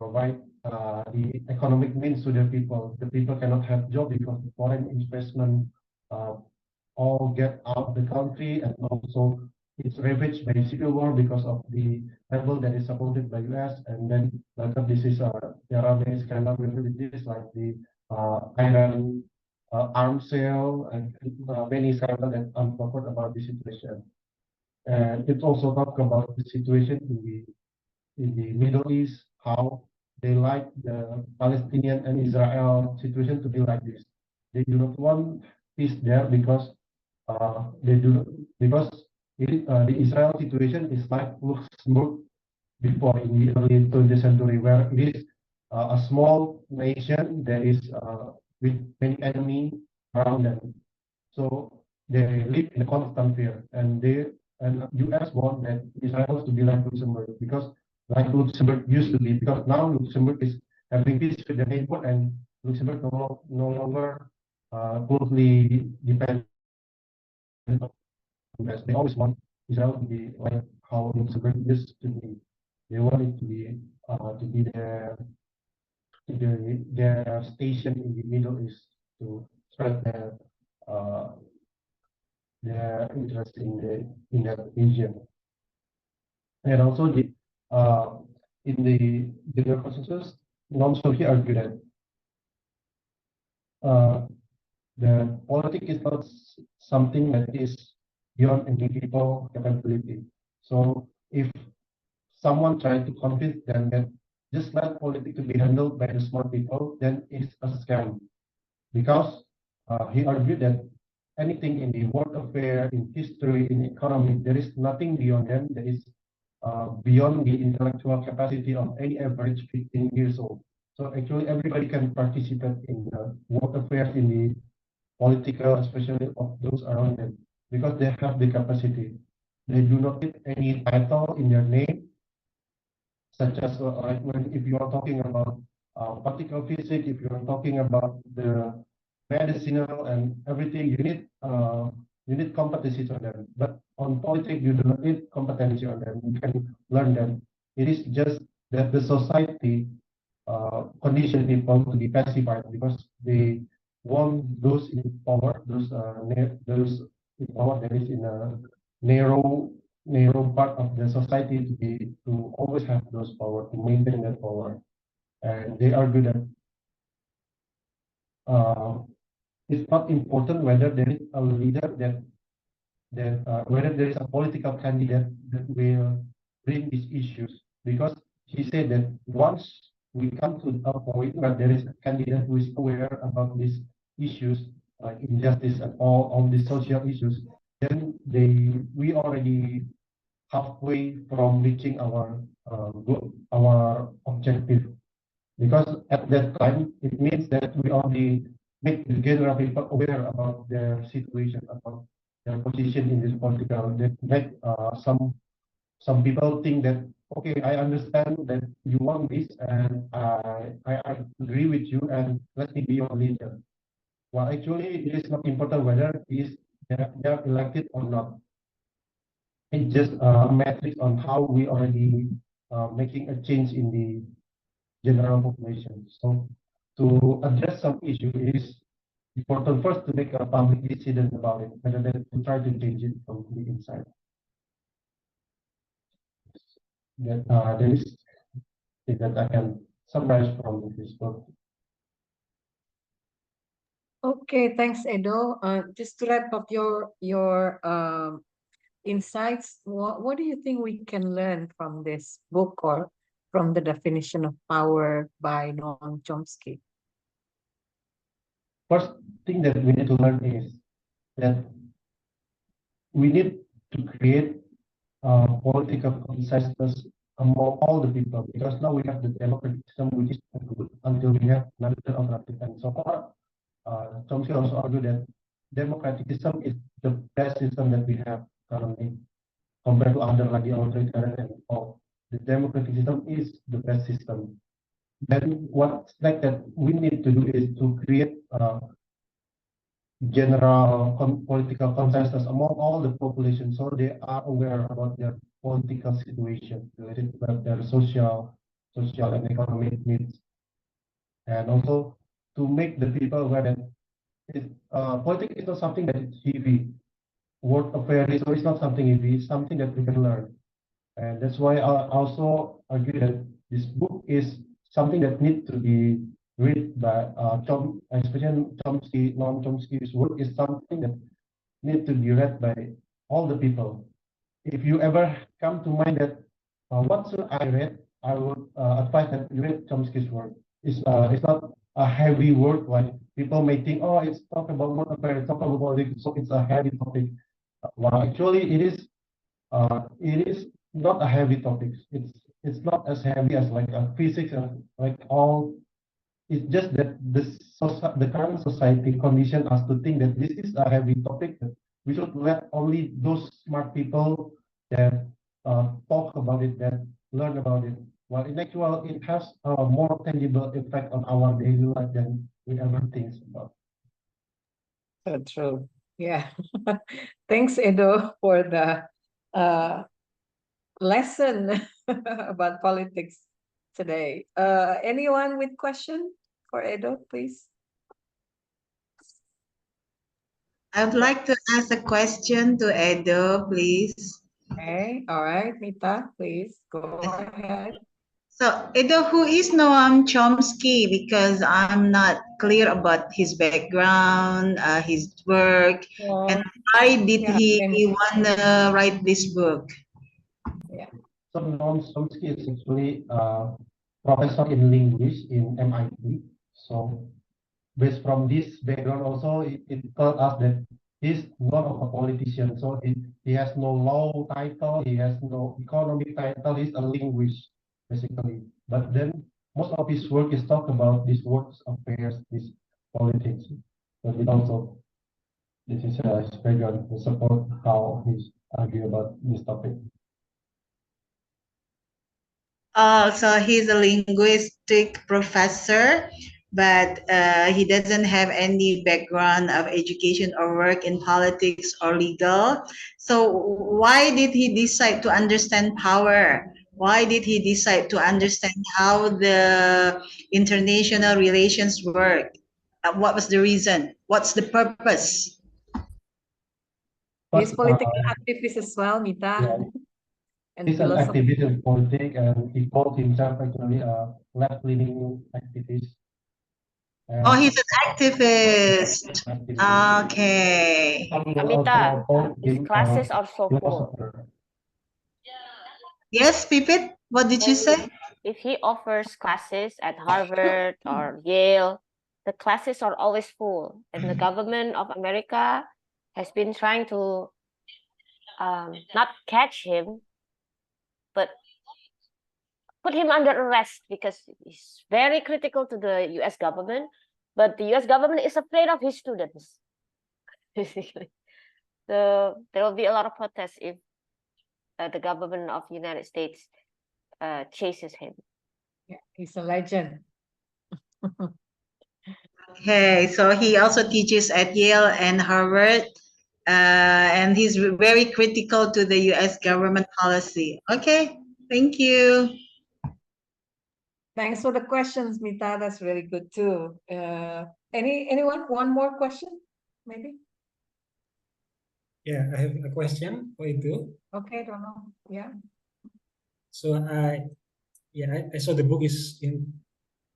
the economic means to the people. The people cannot have job because the foreign investment uh, all get out of the country, and also it's ravaged by civil war because of the rebel that is supported by US. And then later this is there are many scandals related with this, like the Iran arms sale and many scandals that uncovered about the situation. And it also talk about the situation in the Middle East, how they like the Palestinian and Israel situation to be like this. They do not want peace there because they do because the Israel situation is like Luxembourg before in the early 20th century, where it is a small nation that is with many enemies around them. So they live in a constant fear, and US want that Israel to be like Luxembourg because like Luxembourg used to be, because now Luxembourg is having peace with the neighbor, and Luxembourg no longer closely dependent on US. They always want Israel to be like how Luxembourg used to be. They want it to be their station in the Middle East to spread uh, their interest in that region. And also in the general consensus, non-Soviet argue that the politics is not something that is beyond any people capability. So if someone tries to convince them that just let politics to be handled by the smart people, then it's a scam. Because he argued that anything in the world affair, in history, in economy, there is nothing beyond them that is beyond the intellectual capacity of any average 15 years old. So actually everybody can participate in the world affairs, in the political, especially of those around them, because they have the capacity. They do not need any title in their name, such as like when if you are talking about particle physics, if you are talking about the medicinal and everything, you need competencies on them. But on politics, you do not need competency on them. You can learn them. It is just that the society condition people to be pacified because they want those in power, those in power that is in a narrow part of the society to always have those power, to maintain that power. And they argue that it's not important whether there is a leader whether there is a political candidate that will bring these issues, because he said that once we come to a point where there is a candidate who is aware about these issues like injustice and all these social issues, then we already halfway from reaching goal, our objective. Because at that time, it means that we already make the general people aware about their situation, about their position in this political. That make some people think that, okay, I understand that you want this, and I agree with you, and let me be your leader. Well, actually, it is not important whether they are elected or not. It's just a matrix on how we already making a change in the general population. So to address some issue, it is important first to make a public decision about it, rather than to try to change it from the inside. That there is thing that I can summarize from this book. Okay, thanks, Edo. Just to wrap up your insights, what do you think we can learn from this book or from the definition of power by Noam Chomsky? First thing that we need to learn is that we need to create political consensus among all the people, because now we have the democratic system, which is good until we have another alternative. And so far, Chomsky also argued that democratic system is the best system that we have currently compared to other like the authoritarian and all. The democratic system is the best system. Then what's like that we need to do is to create general political consensus among all the population, so they are aware about their political situation related to their social and economic needs, and also to make the people aware that politics is not something that is heavy. World affair is always not something easy, it's something that we can learn. And that's why I also argue that this book is something that needs to be read by especially Chomsky. Noam Chomsky's work is something that needs to be read by all the people. If you ever come to mind that what should I read, I would advise that you read Chomsky's work. It's not a heavy work like people may think, oh, it's talk about world affair, it's talk about politics, so it's a heavy topic. Well, actually, it is not a heavy topic. It's not as heavy as like physics and like all. It's just that the current society condition us to think that this is a heavy topic, that we should let only those smart people that talk about it, that learn about it. While in actual, it has a more tangible effect on our daily life than we ever think about. So true. Yeah. Thanks, Edo, for the lesson about politics today. Anyone with question for Edo, please? I would like to ask a question to Edo, please. Okay, all right, Mita, please go ahead. So, Edo, who is Noam Chomsky? Because I'm not clear about his background, his work, and why did he want to write this book? Yeah. So Noam Chomsky is actually a professor in linguistics in MIT. So based from this background also, it taught us that he's not a politician. So he has no law title, he has no economic title, he's a linguist, basically. But then most of his work is talk about these world's affairs, this politics. But it also, this is his background to support how he's argue about this topic. So he's a linguistic professor, but he doesn't have any background of education or work in politics or legal. So why did he decide to understand power? Why did he decide to understand how the international relations work? What was the reason? What's the purpose? He's political activist as well, Mita. Yeah. And he's an activist in politics, and he called himself actually a left-leaning activist. Oh, he's an activist. Okay. Amita, his classes are so cool. Yes, Pipit, what did you say? If he offers classes at Harvard or Yale, the classes are always full. And the government of America has been trying to not catch him, but put him under arrest because he's very critical to the US government. But the US government is afraid of his students. Basically. So there will be a lot of protests if the government of the United States chases him. Yeah, he's a legend. Okay, so he also teaches at Yale and Harvard. and he's very critical to the U.S. government policy. Okay, thank you. Thanks for the questions, Mita. That's really good too. Anyone? One more question, maybe? Yeah, I have a question for you. Okay, don't know. Yeah. So I saw the book is in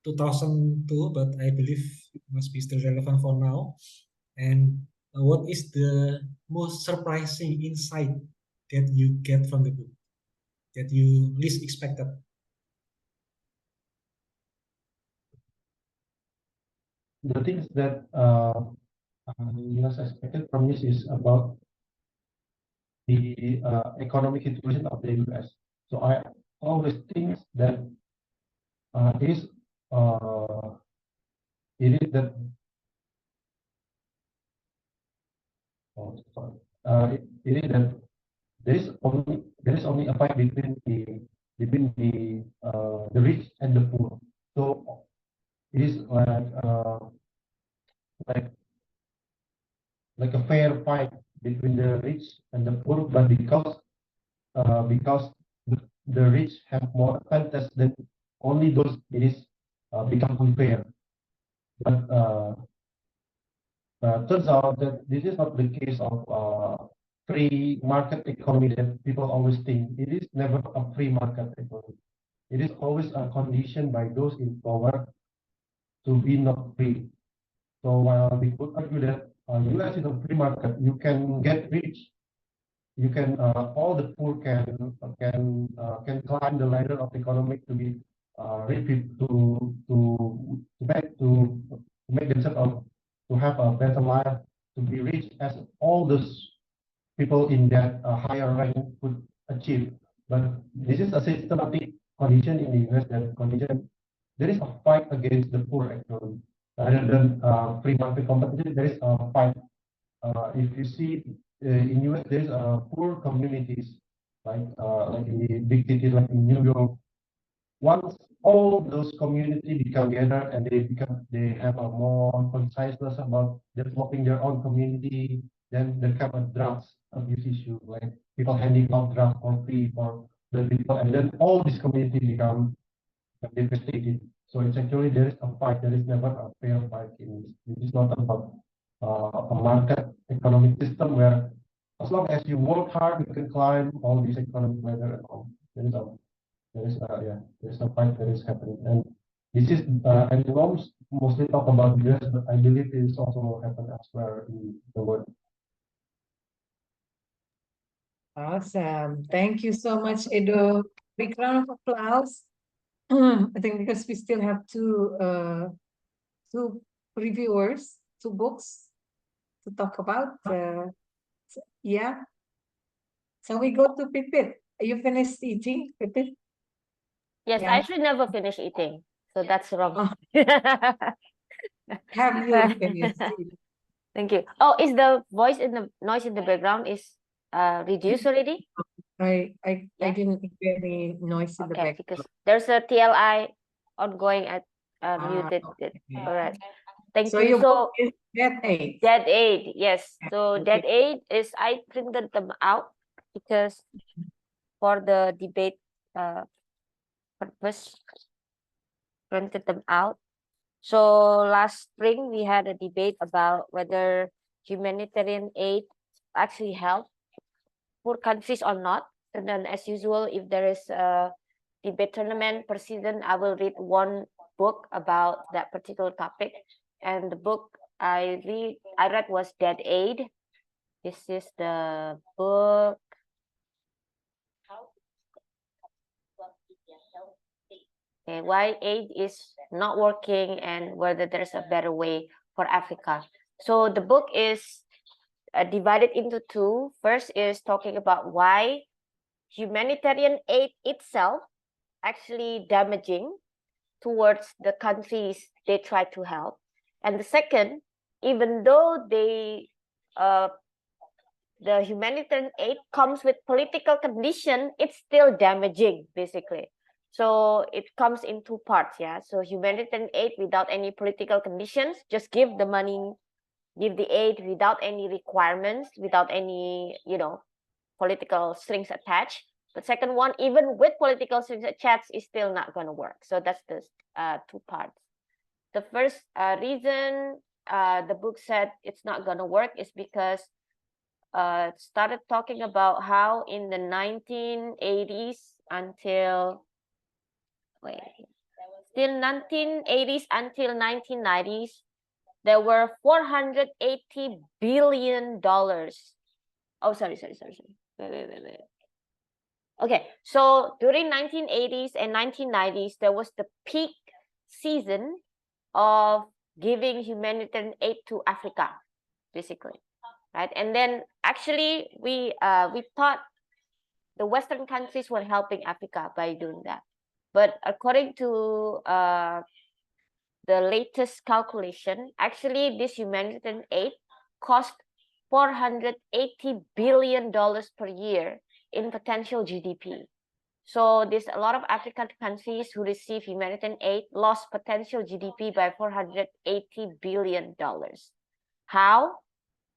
2002, but I believe it must be still relevant for now. And what is the most surprising insight that you get from the book that you least expected? The things that less expected from this is about the economic situation of the US. So I always think that it is that it is that there is only a fight between the rich and the poor. So it is like a fair fight between the rich and the poor, but because the rich have more advantage than only those, it is become unfair. But turns out that this is not the case of free market economy that people always think. It is never a free market economy. It is always a condition by those in power to be not free. So while we could argue that US is a free market, you can get rich, you can all the poor can climb the ladder of economic to be rich to make themselves to have a better life, to be rich as all those people in that higher rank could achieve. But this is a systematic condition in the US that condition there is a fight against the poor economy rather than free market competition. There is a fight. If you see in US, there is poor communities like in the big cities like in New York. Once all those communities become together and they have a more consciousness about developing their own community, then there come a drugs abuse issue, like people handing out drugs for free for the people, and then all these communities become devastated. So it's actually there is a fight. There is never a fair fight in this. It is not about a market economic system where as long as you work hard, you can climb all these economic ladder and all. There's a fight that is happening, and this is and the norms mostly talk about US, but I believe it is also happen elsewhere in the world. Awesome. Thank you so much, Edo. Big round of applause. I think because we still have two reviewers, two books to talk about. Yeah. So we go to Pipit. You finished eating, Pipit? Yes, Yeah. I should never finish eating. So that's wrong. Have you finished eating? Thank you. Oh, is the noise in the background is reduced already? I Yeah. didn't hear any noise in the Okay, back. because there's a TLI ongoing at muted it. okay. All right. Thank So you. your So book is Dead Aid. Dead Aid, yes. So Okay. Dead Aid is I printed them out because for the debate purpose, printed them out. So last spring we had a debate about whether humanitarian aid actually help poor countries or not. And then as usual, if there is a debate tournament per season, I will read one book about that particular topic. And the book I read was Dead Aid. This is the book. Okay, why aid is not working and whether there's a better way for Africa. So the book is divided into two. First is talking about why humanitarian aid itself actually damaging towards the countries they try to help. And the second, even though the humanitarian aid comes with political condition, it's still damaging, basically. So it comes in two parts, yeah. So humanitarian aid without any political conditions, just give the money give the aid without any requirements, without any, political strings attached. But second one, even with political strings attached, is still not going to work. So that's the two parts. The first reason the book said it's not going to work is because it started talking about how in the 1980s until, still 1980s until 1990s, there were $480 billion. Oh, sorry. Wait. Okay, so during 1980s and 1990s, there was the peak season of giving humanitarian aid to Africa, basically, right? And then actually we thought the Western countries were helping Africa by doing that, but according to the latest calculation, actually this humanitarian aid cost $480 billion per year in potential GDP. So there's a lot of African countries who receive humanitarian aid lost potential GDP by $480 billion. How?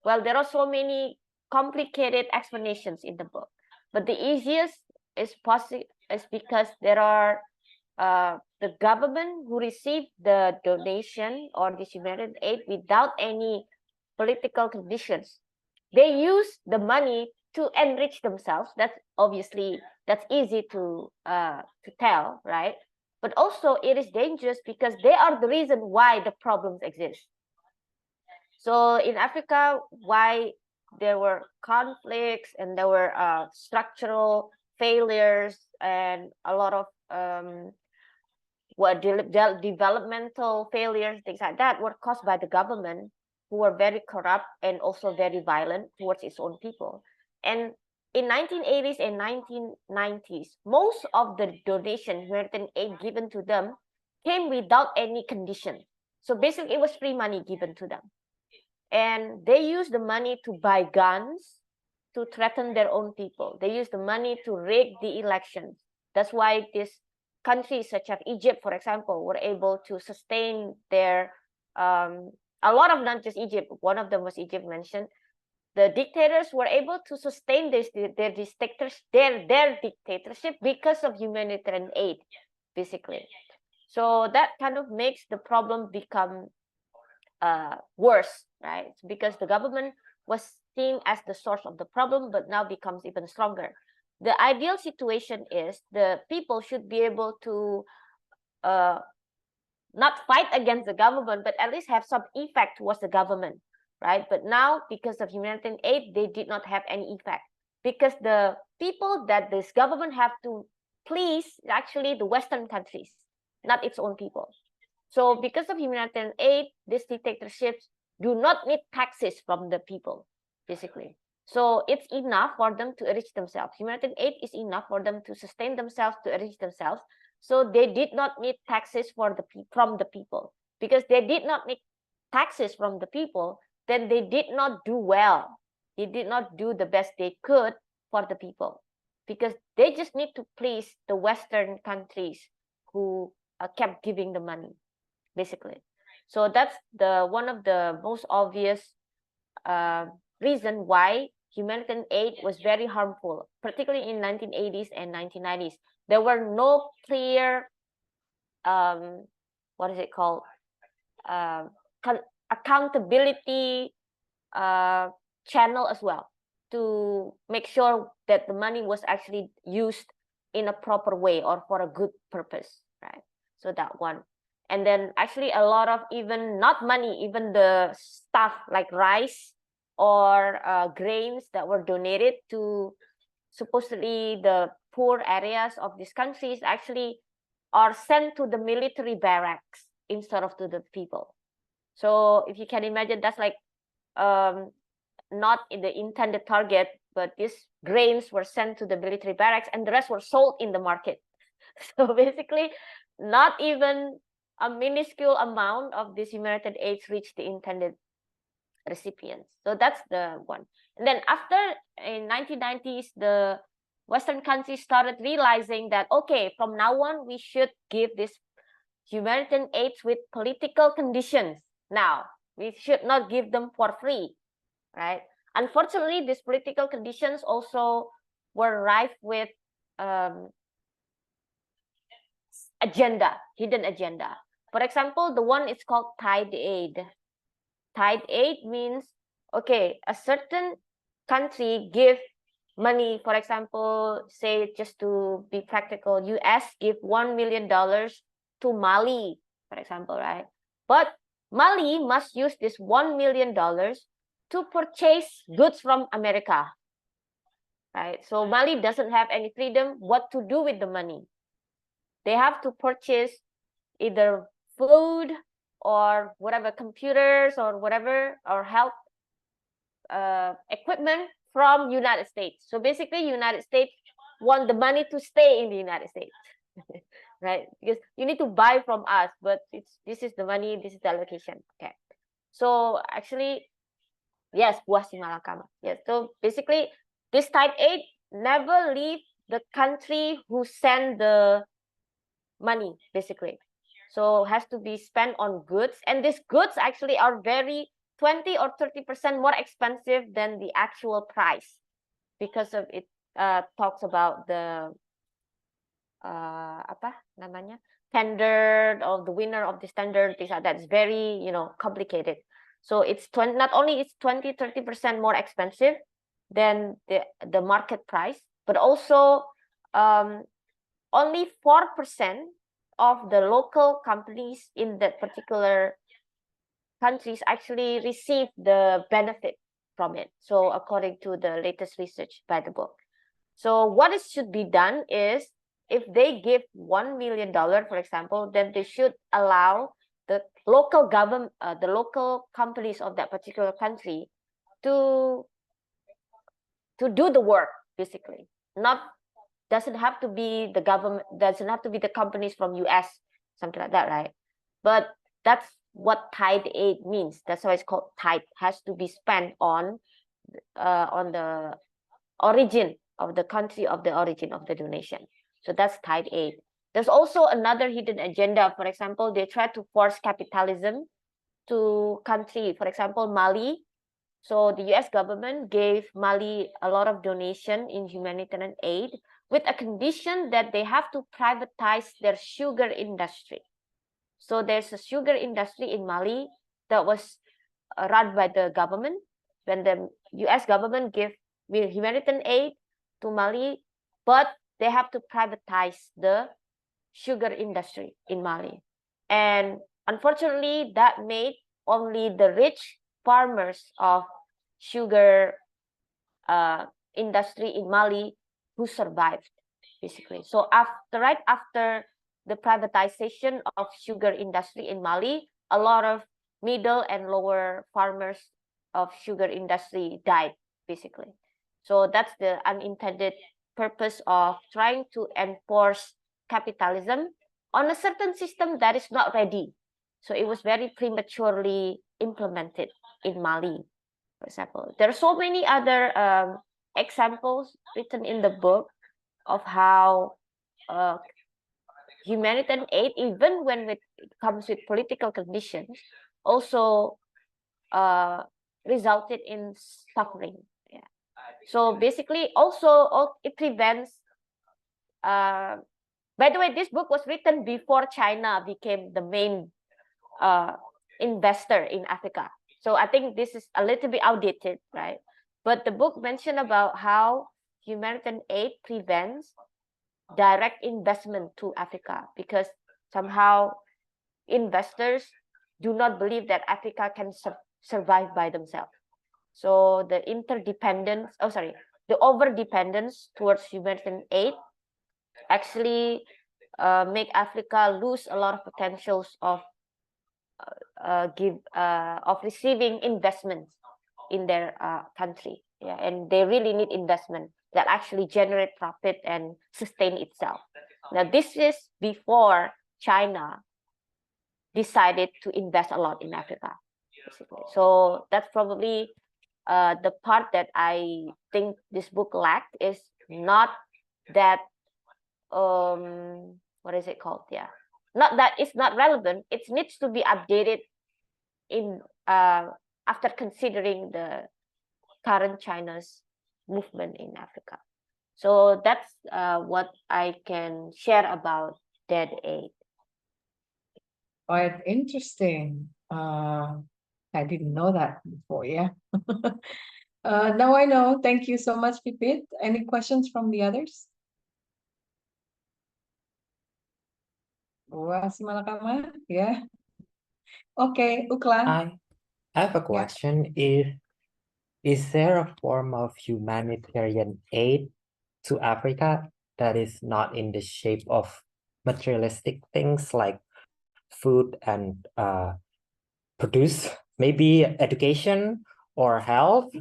Well, there are so many complicated explanations in the book, but the easiest is because there are the government who received the donation or this humanitarian aid without any political conditions. They use the money to enrich themselves. That's easy to tell, right? But also it is dangerous because they are the reason why the problems exist. So in Africa, why there were conflicts and there were structural failures and a lot of developmental failures, things like that, were caused by the government, who were very corrupt and also very violent towards its own people. And in 1980s and 1990s, most of the donation, humanitarian aid given to them, came without any condition. So basically, it was free money given to them. And they used the money to buy guns, to threaten their own people. They used the money to rig the elections. That's why these countries such as Egypt, for example, were able to sustain their, a lot of, not just Egypt, one of them was Egypt mentioned, the dictators were able to sustain their dictatorship because of humanitarian aid, basically. So that kind of makes the problem become worse, right? Because the government was seen as the source of the problem, but now becomes even stronger. The ideal situation is the people should be able to not fight against the government, but at least have some effect towards the government, right? But now, because of humanitarian aid, they did not have any effect, because the people that this government have to please is actually the Western countries, not its own people. So because of humanitarian aid, these dictatorships do not need taxes from the people, basically. So it's enough for them to enrich themselves. Humanitarian aid is enough for them to sustain themselves, to enrich themselves. So they did not need taxes from the people. Because they did not need taxes from the people, then they did not do well. They did not do the best they could for the people. Because they just need to please the Western countries who kept giving the money, basically. So that's one of the most obvious reason why humanitarian aid was very harmful, particularly in 1980s and 1990s. There were no clear, what is it called, accountability channel as well, to make sure that the money was actually used in a proper way or for a good purpose, right? So that one. And then actually a lot of even not money, even the stuff like rice or grains that were donated to supposedly the poor areas of these countries actually are sent to the military barracks instead of to the people. So if you can imagine, that's like not in the intended target, but these grains were sent to the military barracks and the rest were sold in the market. So basically, not even a minuscule amount of this humanitarian aid reached the intended recipients. So that's the one. And then after, in 1990s, the Western countries started realizing that, okay, from now on, we should give this humanitarian aid with political conditions. Now, We should not give them for free, right? Unfortunately, these political conditions also were rife with hidden agenda. For example, the one is called tide aid. Tide aid means, okay, a certain country give money. For example, say, just to be practical, US give $1 million to Mali, for example, right? But Mali must use this $1 million to purchase goods from America, right? So Mali doesn't have any freedom what to do with the money. They have to purchase either food or whatever, computers or whatever, or health equipment from United States. So basically, United States want the money to stay in the United States, right? Because you need to buy from us, but this is the money, this is the allocation. Okay. So actually, yes, buah si malakama. Yes. So basically, this type 8 never leave the country who send the money, basically. So has to be spent on goods, and these goods actually are very 20 or 30% more expensive than the actual price, because of it talks about the apa namanya, tender of the winner of this tender, things like that. It's very, complicated. So it's not only it's 20-30% more expensive than the market price, but also only 4% of the local companies in that particular countries actually receive the benefit from it. So according to the latest research by the book. So what should be done is, if they give $1 million, for example, then they should allow the local government, the local companies of that particular country to do the work, basically. Doesn't have to be the government, doesn't have to be the companies from US, something like that, right? But that's what tide aid means. That's why it's called tide. Has to be spent on the origin of the country of the origin of the donation. So that's tide aid. There's also another hidden agenda. For example, they try to force capitalism to country. For example, Mali. So the US government gave Mali a lot of donation in humanitarian aid, with a condition that they have to privatize their sugar industry. So there's a sugar industry in Mali that was run by the government. When the US government gave humanitarian aid to Mali, but they have to privatize the sugar industry in Mali. And unfortunately, that made only the rich farmers of sugar industry in Mali who survived, basically. So right after the privatization of sugar industry in Mali, a lot of middle and lower farmers of sugar industry died, basically. So that's the unintended purpose of trying to enforce capitalism on a certain system that is not ready. So it was very prematurely implemented in Mali, for example. There are so many other examples written in the book of how humanitarian aid, even when it comes with political conditions, also resulted in suffering. Yeah. So basically, also it prevents. By the way, this book was written before China became the main investor in Africa. So I think this is a little bit outdated, right? But the book mentioned about how humanitarian aid prevents direct investment to Africa, because somehow investors do not believe that Africa can survive by themselves. So the the over-dependence towards humanitarian aid actually make Africa lose a lot of potentials of receiving investments in their country. Yeah, and they really need investment that actually generate profit and sustain itself. Now, this is before China decided to invest a lot in Africa, basically. So that's probably the part that I think this book lacked, is not that what is it called? Yeah, not that it's not relevant. It needs to be updated in after considering the current China's movement in Africa. So that's what I can share about dead aid. Quite interesting. I didn't know that before, yeah. Now I know. Thank you so much, Pipit. Any questions from the others? Was Malakama? Yeah. Okay, Ukla. I have a question. Is there a form of humanitarian aid to Africa that is not in the shape of materialistic things like food and produce, maybe education or health?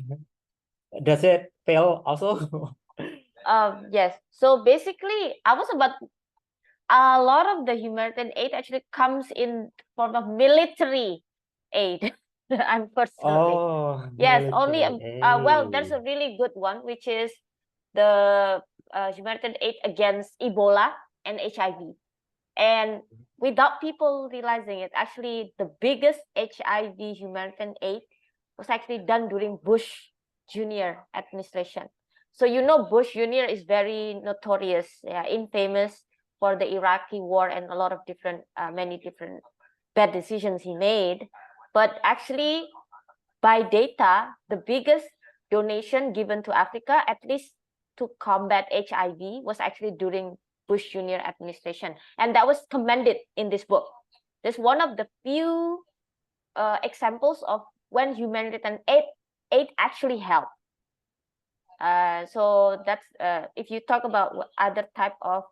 Does it fail also? Yes. So basically, a lot of the humanitarian aid actually comes in form of military aid. Unfortunately. Oh, Yes, only military well, there's a aid. really good one, which is the humanitarian aid against Ebola and HIV. And without people realizing it, actually the biggest HIV humanitarian aid was actually done during Bush Jr. administration. So you know Bush Jr. is very notorious, infamous for the Iraqi war and a lot of many different bad decisions he made. But actually, by data, the biggest donation given to Africa, at least to combat HIV, was actually during Bush Jr. administration. And that was commended in this book. That's one of the few examples of when humanitarian aid actually helped. So that's if you talk about other type of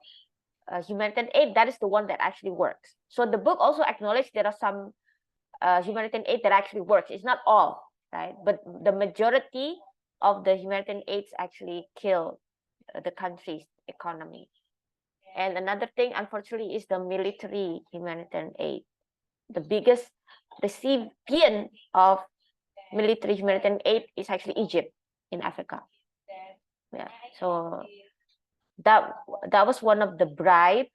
humanitarian aid, that is the one that actually works. So the book also acknowledged there are some humanitarian aid that actually works. It's not all, right? But the majority of the humanitarian aids actually kill the country's economy. And another thing, unfortunately, is the military humanitarian aid. The biggest recipient of military humanitarian aid is actually Egypt in Africa. Yeah, so that was one of the bribe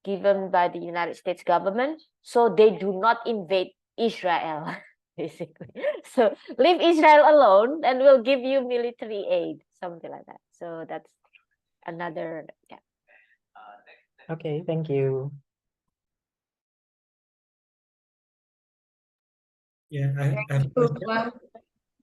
given by the United States government, so they do not invade Israel, basically. So leave Israel alone, and we'll give you military aid, something like that. So that's another. Yeah. Okay, thank you. Yeah, I have a question. Ukla.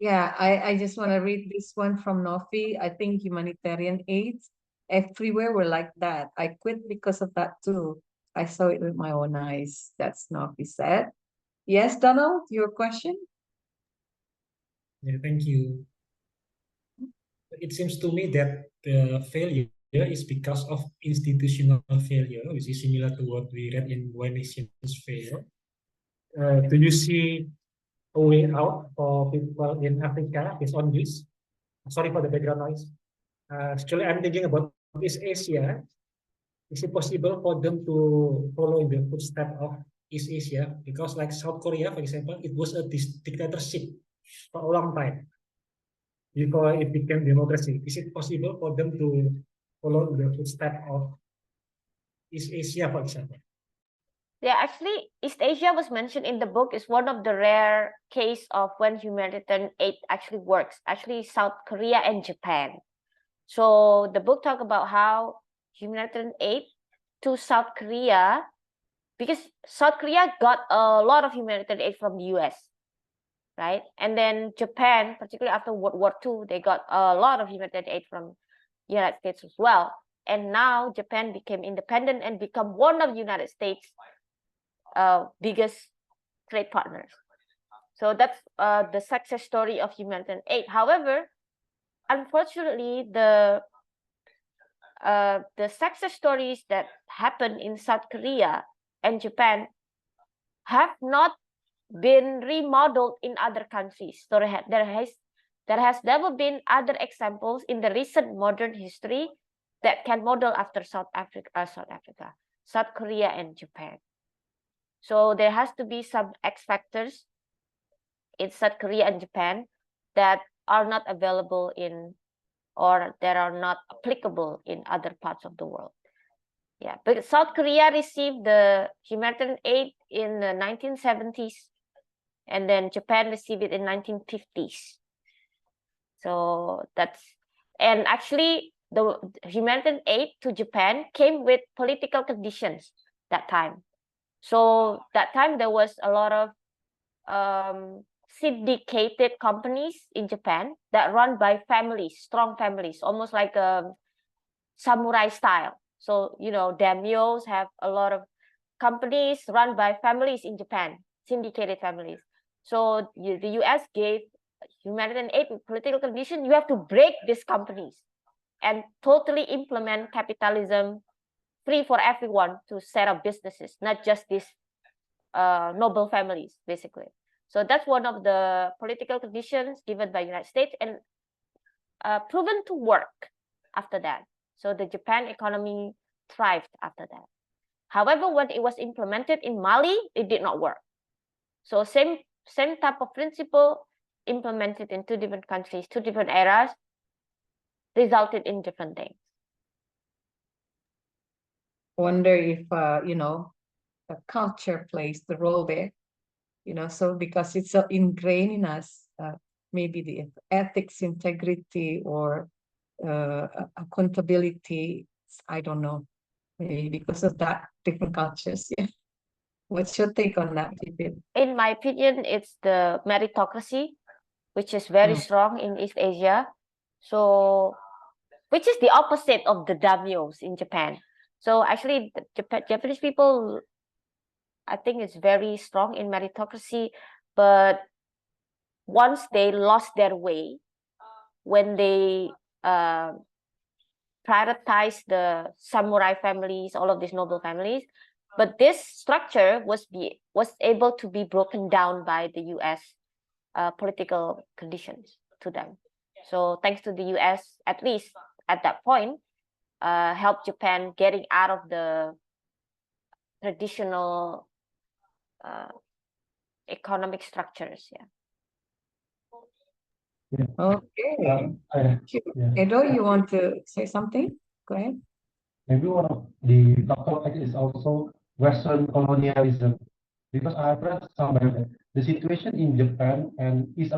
Yeah, I just want to read this one from Nofi. I think humanitarian aids everywhere were like that. I quit because of that too. I saw it with my own eyes. That's Nofi said. Yes, Donald, your question? Yeah, thank you. It seems to me that the failure is because of institutional failure, which is similar to what we read in Why Nations Fail. Do you see a way out for people in Africa based on this? Sorry for the background noise. Actually, I'm thinking about East Asia. Is it possible for them to follow in the footsteps of East Asia? Because like South Korea, for example, it was a dictatorship for a long time before it became democracy. Is it possible for them to follow the footsteps of East Asia, for example? Yeah, actually, East Asia was mentioned in the book is one of the rare case of when humanitarian aid actually works. Actually, South Korea and Japan. So the book talk about how humanitarian aid to South Korea, because South Korea got a lot of humanitarian aid from the US, right? And then Japan, particularly after World War II, they got a lot of humanitarian aid from the United States as well. And now Japan became independent and become one of the United States' biggest trade partners. So that's the success story of humanitarian aid. However, unfortunately, the success stories that happen in South Korea and Japan have not been remodeled in other countries. So there has never been other examples in the recent modern history that can model after South Korea and Japan. So there has to be some X factors in South Korea and Japan that are not available in, or that are not applicable in other parts of the world. Yeah, but South Korea received the humanitarian aid in the 1970s, and then Japan received it in 1950s. So and actually the humanitarian aid to Japan came with political conditions that time. So that time there was a lot of syndicated companies in Japan that run by families, strong families, almost like a samurai style. So, daimyos have a lot of companies run by families in Japan, syndicated families. So the US gave humanitarian aid with political condition. You have to break these companies and totally implement capitalism, free for everyone to set up businesses, not just these noble families, basically. So that's one of the political conditions given by United States and proven to work after that. So the Japan economy thrived after that. However, when it was implemented in Mali, it did not work. So same type of principle implemented in two different countries, two different eras, resulted in different things. Wonder if the culture plays the role there. So because it's so ingrained in us, maybe the ethics, integrity, or accountability. I don't know. Maybe because of that, different cultures. Yeah. What's your take on that, David? In my opinion, it's the meritocracy, which is very strong in East Asia. So, which is the opposite of the daimyos in Japan. So actually, the Japanese people, I think, is very strong in meritocracy, but once they lost their way, when they prioritize the samurai families, all of these noble families, but this structure was able to be broken down by the US political conditions to them. So thanks to the US, at least at that point, helped Japan getting out of the traditional economic structures. Yeah. Okay. Edo, you want to say something? Go ahead. Maybe one of the factors is also Western colonialism, because I've read somewhere that the situation in Japan and West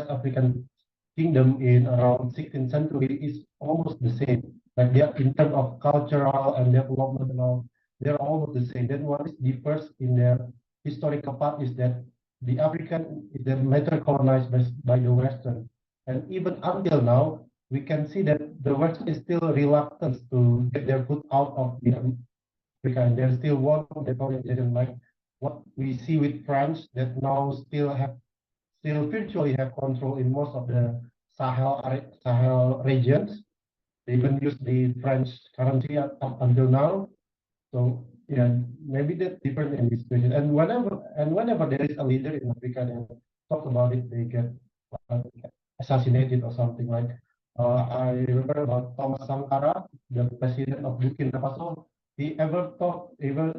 African kingdom in around 16th century is almost the same. Like they are, in terms of cultural and development and all, they're almost the same. Then what is differs in their historical part is that the African is later colonized by the Western, and even until now we can see that the West is still reluctant to get their foot out of the Africa, and there's still one orientation like what we see with France that now still virtually have control in most of the Sahel regions. They even use the French currency up until now. So yeah, maybe that's different in this situation. And whenever there is a leader in Africa that talks about it, they get assassinated or something like. I remember about Thomas Sankara, the president of Burkina Faso. He ever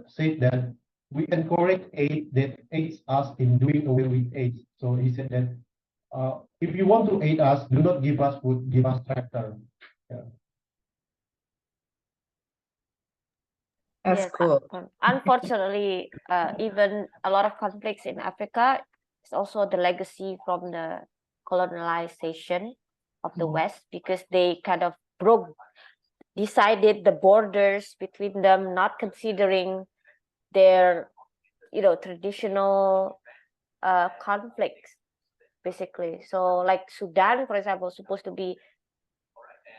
said that we encourage aid that aids us in doing away with AIDS. So he said that if you want to aid us, do not give us food, give us tractor. Yeah. That's Yes, cool. Unfortunately, even a lot of conflicts in Africa is also the legacy from the colonialization of the West, because they kind of decided the borders between them, not considering their, traditional conflicts, basically. So like Sudan, for example, is supposed to be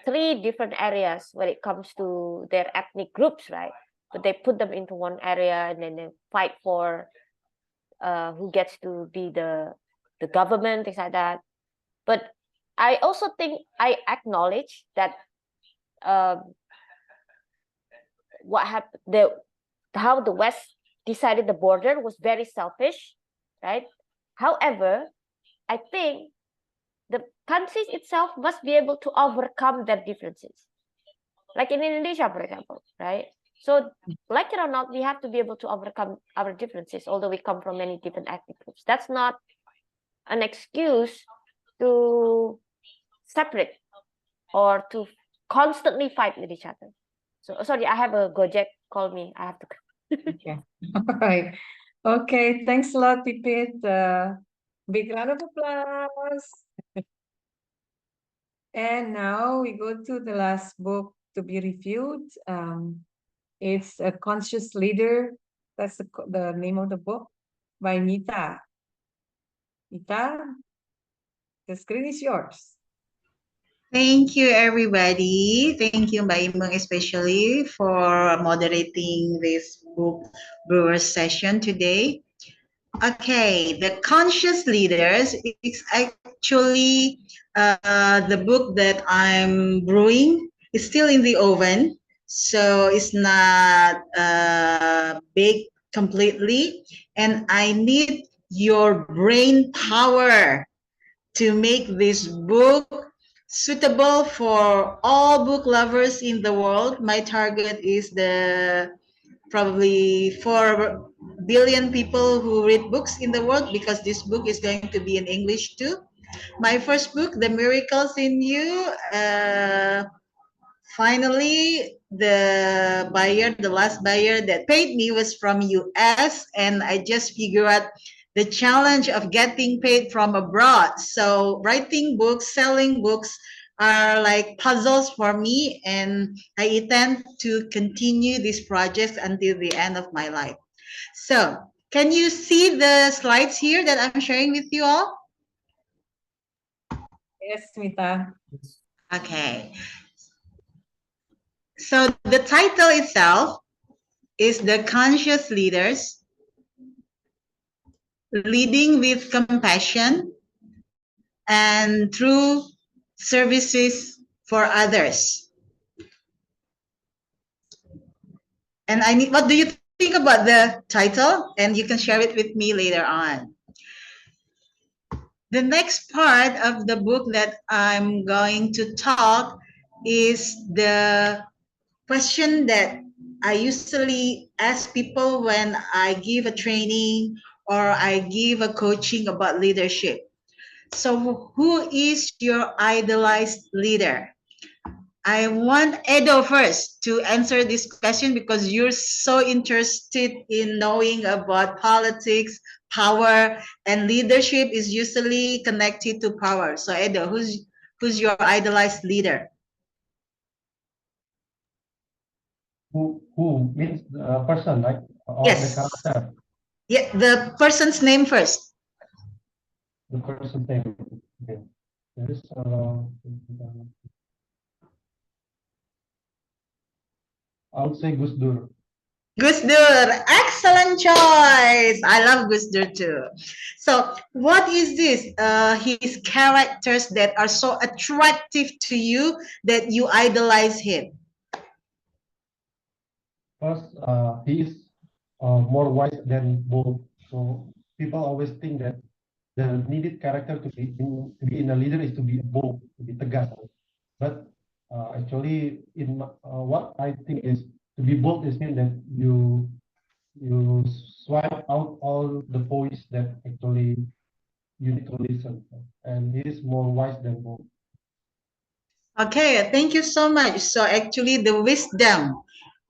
3 different areas when it comes to their ethnic groups, right? But they put them into one area and then they fight for who gets to be the government, things like that. But I also think I acknowledge that what happened, how the West decided the border was very selfish, right? However, I think the countries itself must be able to overcome their differences. Like in Indonesia, for example, right? So, like it or not, we have to be able to overcome our differences, although we come from many different ethnic groups. That's not an excuse to separate or to constantly fight with each other. So, sorry, I have a Gojek call me. I have to. Okay. All right. Okay, thanks a lot, Pipit. Big round of applause. And now we go to the last book to be reviewed. It's A Conscious Leader. That's the name of the book by Nita. Nita, the screen is yours. Thank you, everybody. Thank you, Mbak Imeng, especially for moderating this book Brewers session today. Okay, The Conscious Leaders is actually the book that I'm brewing. It's still in the oven, so it's not baked completely. And I need your brain power to make this book suitable for all book lovers in the world. My target is the probably 4 billion people who read books in the world, because this book is going to be in English too. My first book, The Miracles in You, finally the last buyer that paid me was from US, and I just figured out the challenge of getting paid from abroad. So writing books, selling books are like puzzles for me, and I intend to continue these projects until the end of my life. So can you see the slides here that I'm sharing with you all? Yes, Mita. Okay. So the title itself is The Conscious Leaders, Leading with Compassion and Through Services for Others. And what do you think about the title? And you can share it with me later on. The next part of the book that I'm going to talk is the question that I usually ask people when I give a training or I give a coaching about leadership. So, who is your idolized leader? I want Edo first to answer this question, because you're so interested in knowing about politics, power, and leadership is usually connected to power. So, Edo, who's your idolized leader? Who means the person, right? Or the Yes. character, Yeah, the person's name first. the person name. Okay. There is I would say Gus Dur. Gus Dur, excellent choice. I love Gus Dur too. So, what is this? His characters that are so attractive to you that you idolize him. First, he is more wise than bold. So people always think that the needed character to be in a leader is to be bold, to be tegas. But actually, what I think is to be bold is mean that you swipe out all the voice that actually you need to listen, and he is more wise than bold. Okay, thank you so much. So actually the wisdom,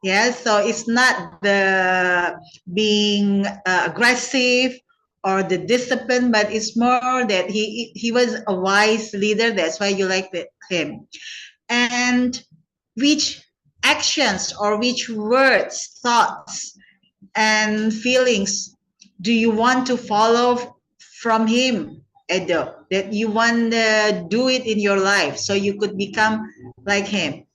yeah, so it's not the being aggressive or the discipline, but it's more that he was a wise leader. That's why you like him. And which actions or which words, thoughts, and feelings do you want to follow from him, Edo, that you want to do it in your life so you could become like him?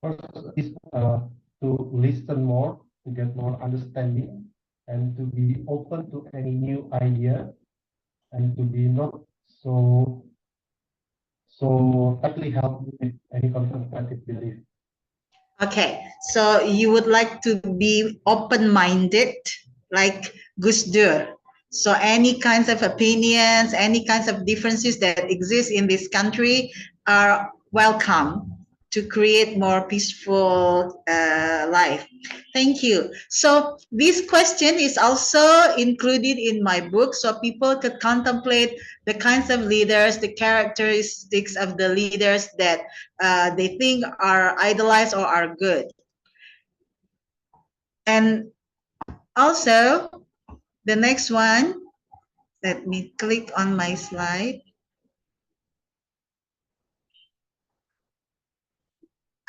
First is to listen more, to get more understanding, and to be open to any new idea, and to be not so tightly held with any conservative belief. Okay, so you would like to be open-minded, like Gus Dur. So any kinds of opinions, any kinds of differences that exist in this country are welcome to create more peaceful life. Thank you. So this question is also included in my book, so people could contemplate the kinds of leaders, the characteristics of the leaders that they think are idolized or are good. And Also, the next one, let me click on my slide.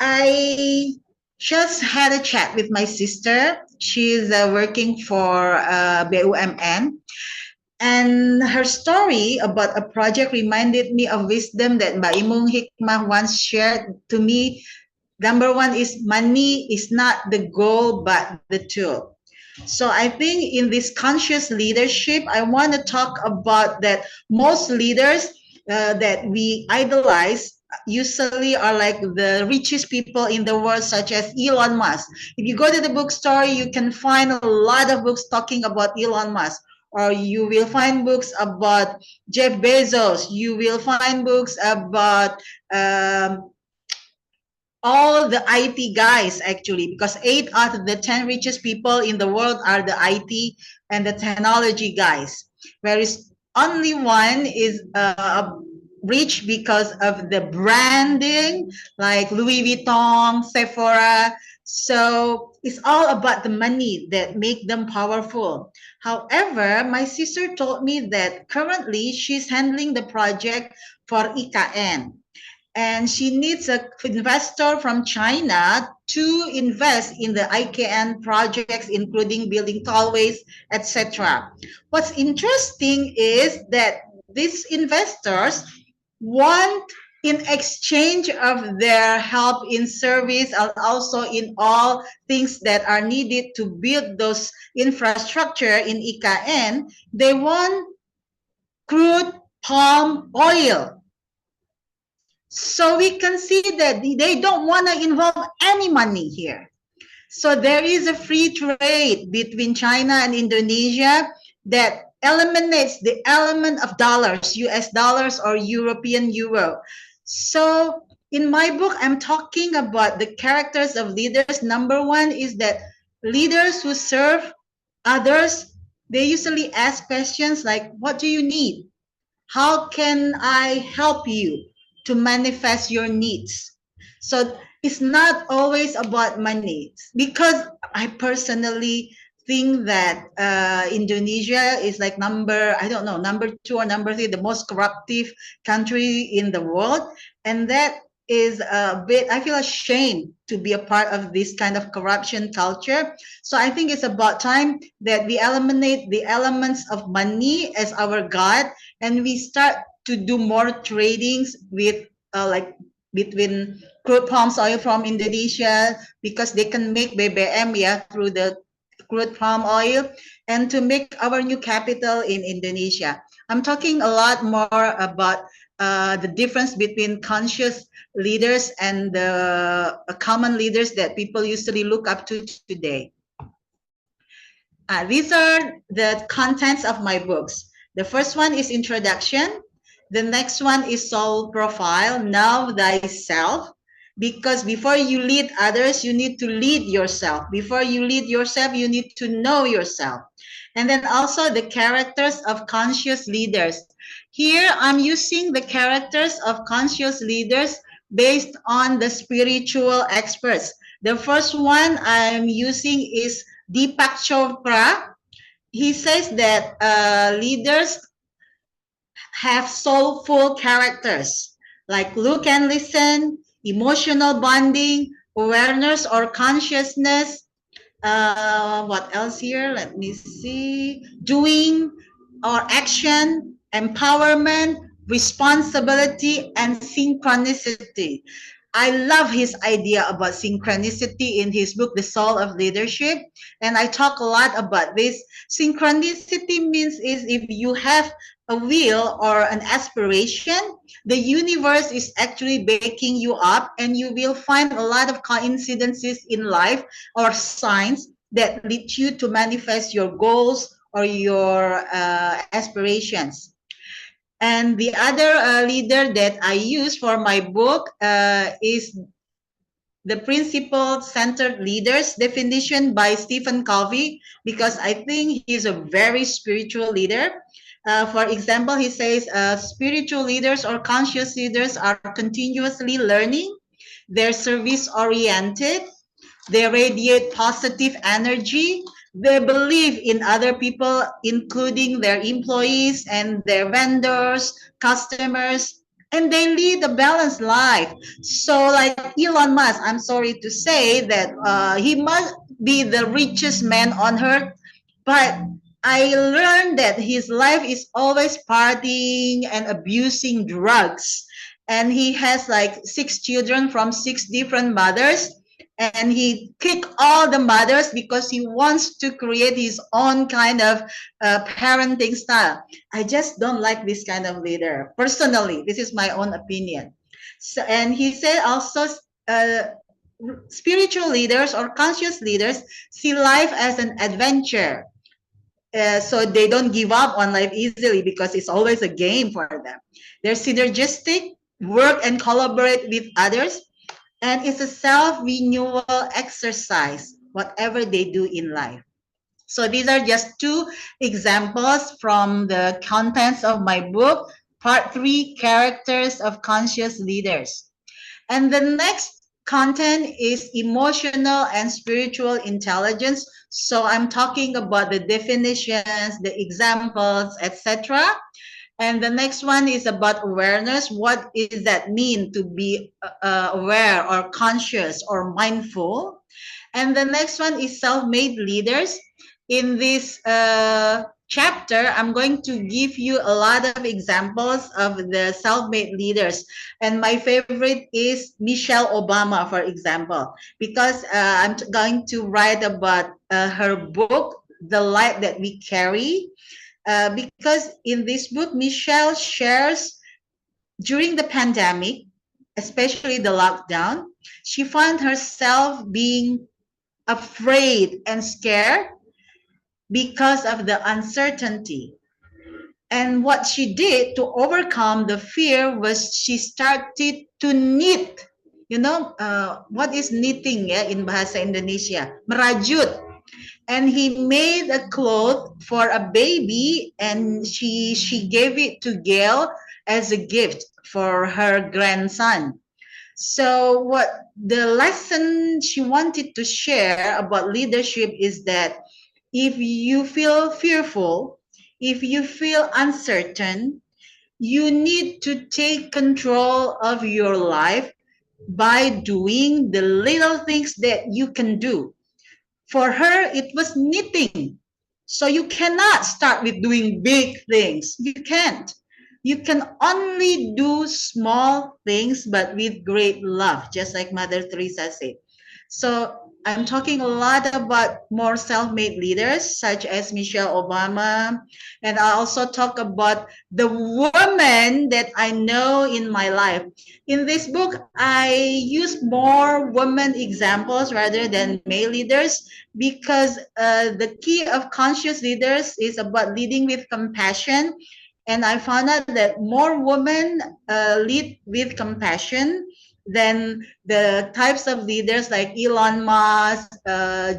I just had a chat with my sister. She's working for BUMN. And her story about a project reminded me of wisdom that Mbak Imung Hikmah once shared to me. Number one is money is not the goal, but the tool. So I think in this conscious leadership, I want to talk about that most leaders that we idolize usually are like the richest people in the world, such as Elon Musk. If you go to the bookstore, you can find a lot of books talking about Elon Musk. Or you will find books about Jeff Bezos. You will find books about all the IT guys actually, because 8 out of the 10 richest people in the world are the IT and the technology guys, whereas only one is rich because of the branding, like Louis Vuitton, Sephora. So it's all about the money that make them powerful. However, my sister told me that currently she's handling the project for IKN, and she needs an investor from China to invest in the IKN projects, including building tollways, etc. What's interesting is that these investors want, in exchange of their help in service and also in all things that are needed to build those infrastructure in IKN, they want crude palm oil. So we can see that they don't want to involve any money here. So there is a free trade between China and Indonesia that eliminates the element of dollars, US dollars or European euro. So in my book, I'm talking about the characters of leaders. Number one is that leaders who serve others, they usually ask questions like, what do you need? How can I help you to manifest your needs? So it's not always about money, because I personally think that Indonesia is like I don't know, number 2 or number 3, the most corruptive country in the world. And that is a bit, I feel ashamed to be a part of this kind of corruption culture. So I think it's about time that we eliminate the elements of money as our God, and we start to do more tradings with like between crude palm oil from Indonesia, because they can make BBM through the crude palm oil, and to make our new capital in Indonesia. I'm talking a lot more about the difference between conscious leaders and the common leaders that people usually look up to today. These are the contents of my books. The first one is introduction. The next one is soul profile, know thyself. Because before you lead others, you need to lead yourself. Before you lead yourself, you need to know yourself. And then also the characters of conscious leaders. Here, I'm using the characters of conscious leaders based on the spiritual experts. The first one I'm using is Deepak Chopra. He says that leaders have soulful characters like look and listen, emotional bonding, awareness or consciousness. What else here? Let me see. Doing or action, empowerment, responsibility, and synchronicity. I love his idea about synchronicity in his book, The Soul of Leadership. And I talk a lot about this. Synchronicity means is if you have a will or an aspiration, the universe is actually baking you up, and you will find a lot of coincidences in life or signs that lead you to manifest your goals or your aspirations. And the other leader that I use for my book is the principle-centered leaders definition by Stephen Covey, because I think he's a very spiritual leader. For example, he says spiritual leaders or conscious leaders are continuously learning, they're service-oriented, they radiate positive energy, They believe in other people, including their employees and their vendors, customers, and they lead a balanced life. So, like Elon Musk, I'm sorry to say that he must be the richest man on earth, but I learned that his life is always partying and abusing drugs. And he has like 6 children from 6 different mothers. And he kicked all the mothers because he wants to create his own kind of parenting style. I just don't like this kind of leader. Personally, this is my own opinion. So, and he said also, uh, spiritual leaders or conscious leaders see life as an adventure, so they don't give up on life easily because it's always a game for them. They're synergistic, work and collaborate with others, and it's a self-renewal exercise, whatever they do in life. So these are just two examples from the contents of my book, Part 3, Characters of Conscious Leaders. And the next content is emotional and spiritual intelligence. So I'm talking about the definitions, the examples, etc. And the next one is about awareness. What does that mean to be aware or conscious or mindful? And the next one is self-made leaders. In this chapter, I'm going to give you a lot of examples of the self-made leaders. And my favorite is Michelle Obama, for example, because I'm going to write about her book, The Light That We Carry. Because in this book, Michelle shares during the pandemic, especially the lockdown, she found herself being afraid and scared because of the uncertainty. And what she did to overcome the fear was she started to knit. You know, what is knitting in Bahasa Indonesia? Merajut. And he made a cloth for a baby, and she gave it to Gail as a gift for her grandson. So what the lesson she wanted to share about leadership is that if you feel fearful, if you feel uncertain, you need to take control of your life by doing the little things that you can do. For her, it was knitting. So you cannot start with doing big things. You can't. You can only do small things, but with great love, just like Mother Teresa said. So I'm talking a lot about more self-made leaders, such as Michelle Obama. And I also talk about the women that I know in my life. In this book, I use more women examples rather than male leaders because the key of conscious leaders is about leading with compassion. And I found out that more women lead with compassion than the types of leaders like Elon Musk,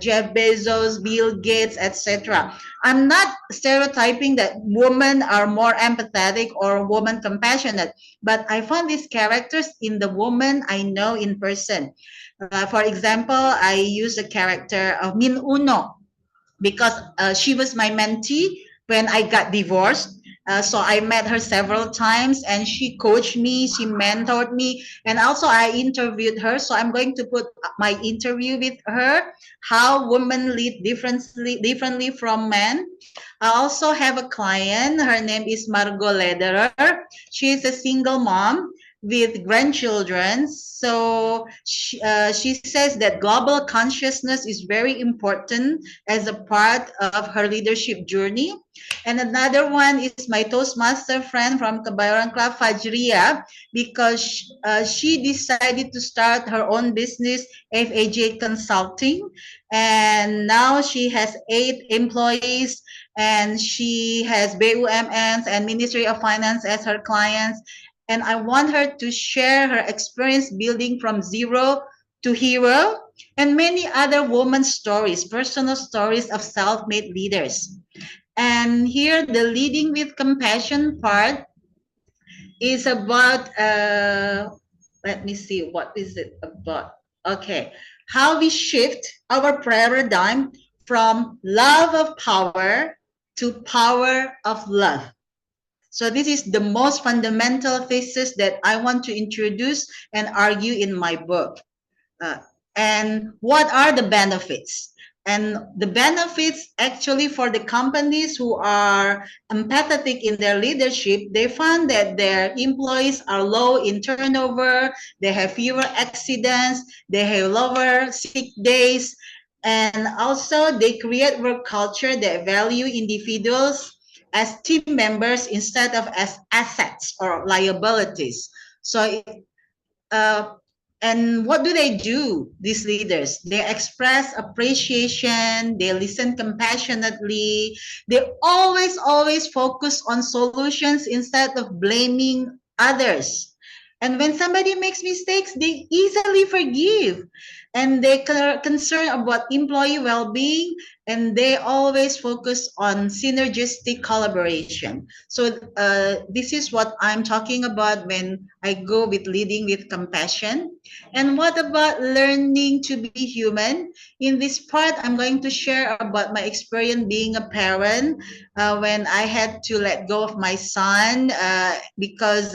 Jeff Bezos, Bill Gates, etc. I'm not stereotyping that women are more empathetic or women compassionate, but I found these characters in the woman I know in person. For example, I use the character of Min Uno because she was my mentee when I got divorced. So I met her several times and she coached me, she mentored me, and also I interviewed her. So I'm going to put my interview with her, how women lead differently from men. I also have a client, her name is Margot Lederer. She is a single mom with grandchildren. So she says that global consciousness is very important as a part of her leadership journey. And another one is my Toastmaster friend from Kebayoran Club, Fajria, because she decided to start her own business, FAJ Consulting. And now she has 8 employees and she has BUMNs and Ministry of Finance as her clients. And I want her to share her experience building from zero to hero and many other women's stories, personal stories of self-made leaders. And here the leading with compassion part is about, let me see, what is it about? Okay, how we shift our paradigm from love of power to power of love. So this is the most fundamental thesis that I want to introduce and argue in my book. Uh, and what are the benefits? And the benefits actually for the companies who are empathetic in their leadership, they found that their employees are low in turnover, they have fewer accidents, they have lower sick days, and also they create work culture that value individuals as team members instead of as assets or liabilities. So uh, and what do they do, these leaders? They express appreciation, they listen compassionately, they always focus on solutions instead of blaming others. And when somebody makes mistakes, they easily forgive. And they concern about employee well-being, and they always focus on synergistic collaboration. So this is what I'm talking about when I go with leading with compassion. And what about learning to be human? In this part, I'm going to share about my experience being a parent when I had to let go of my son because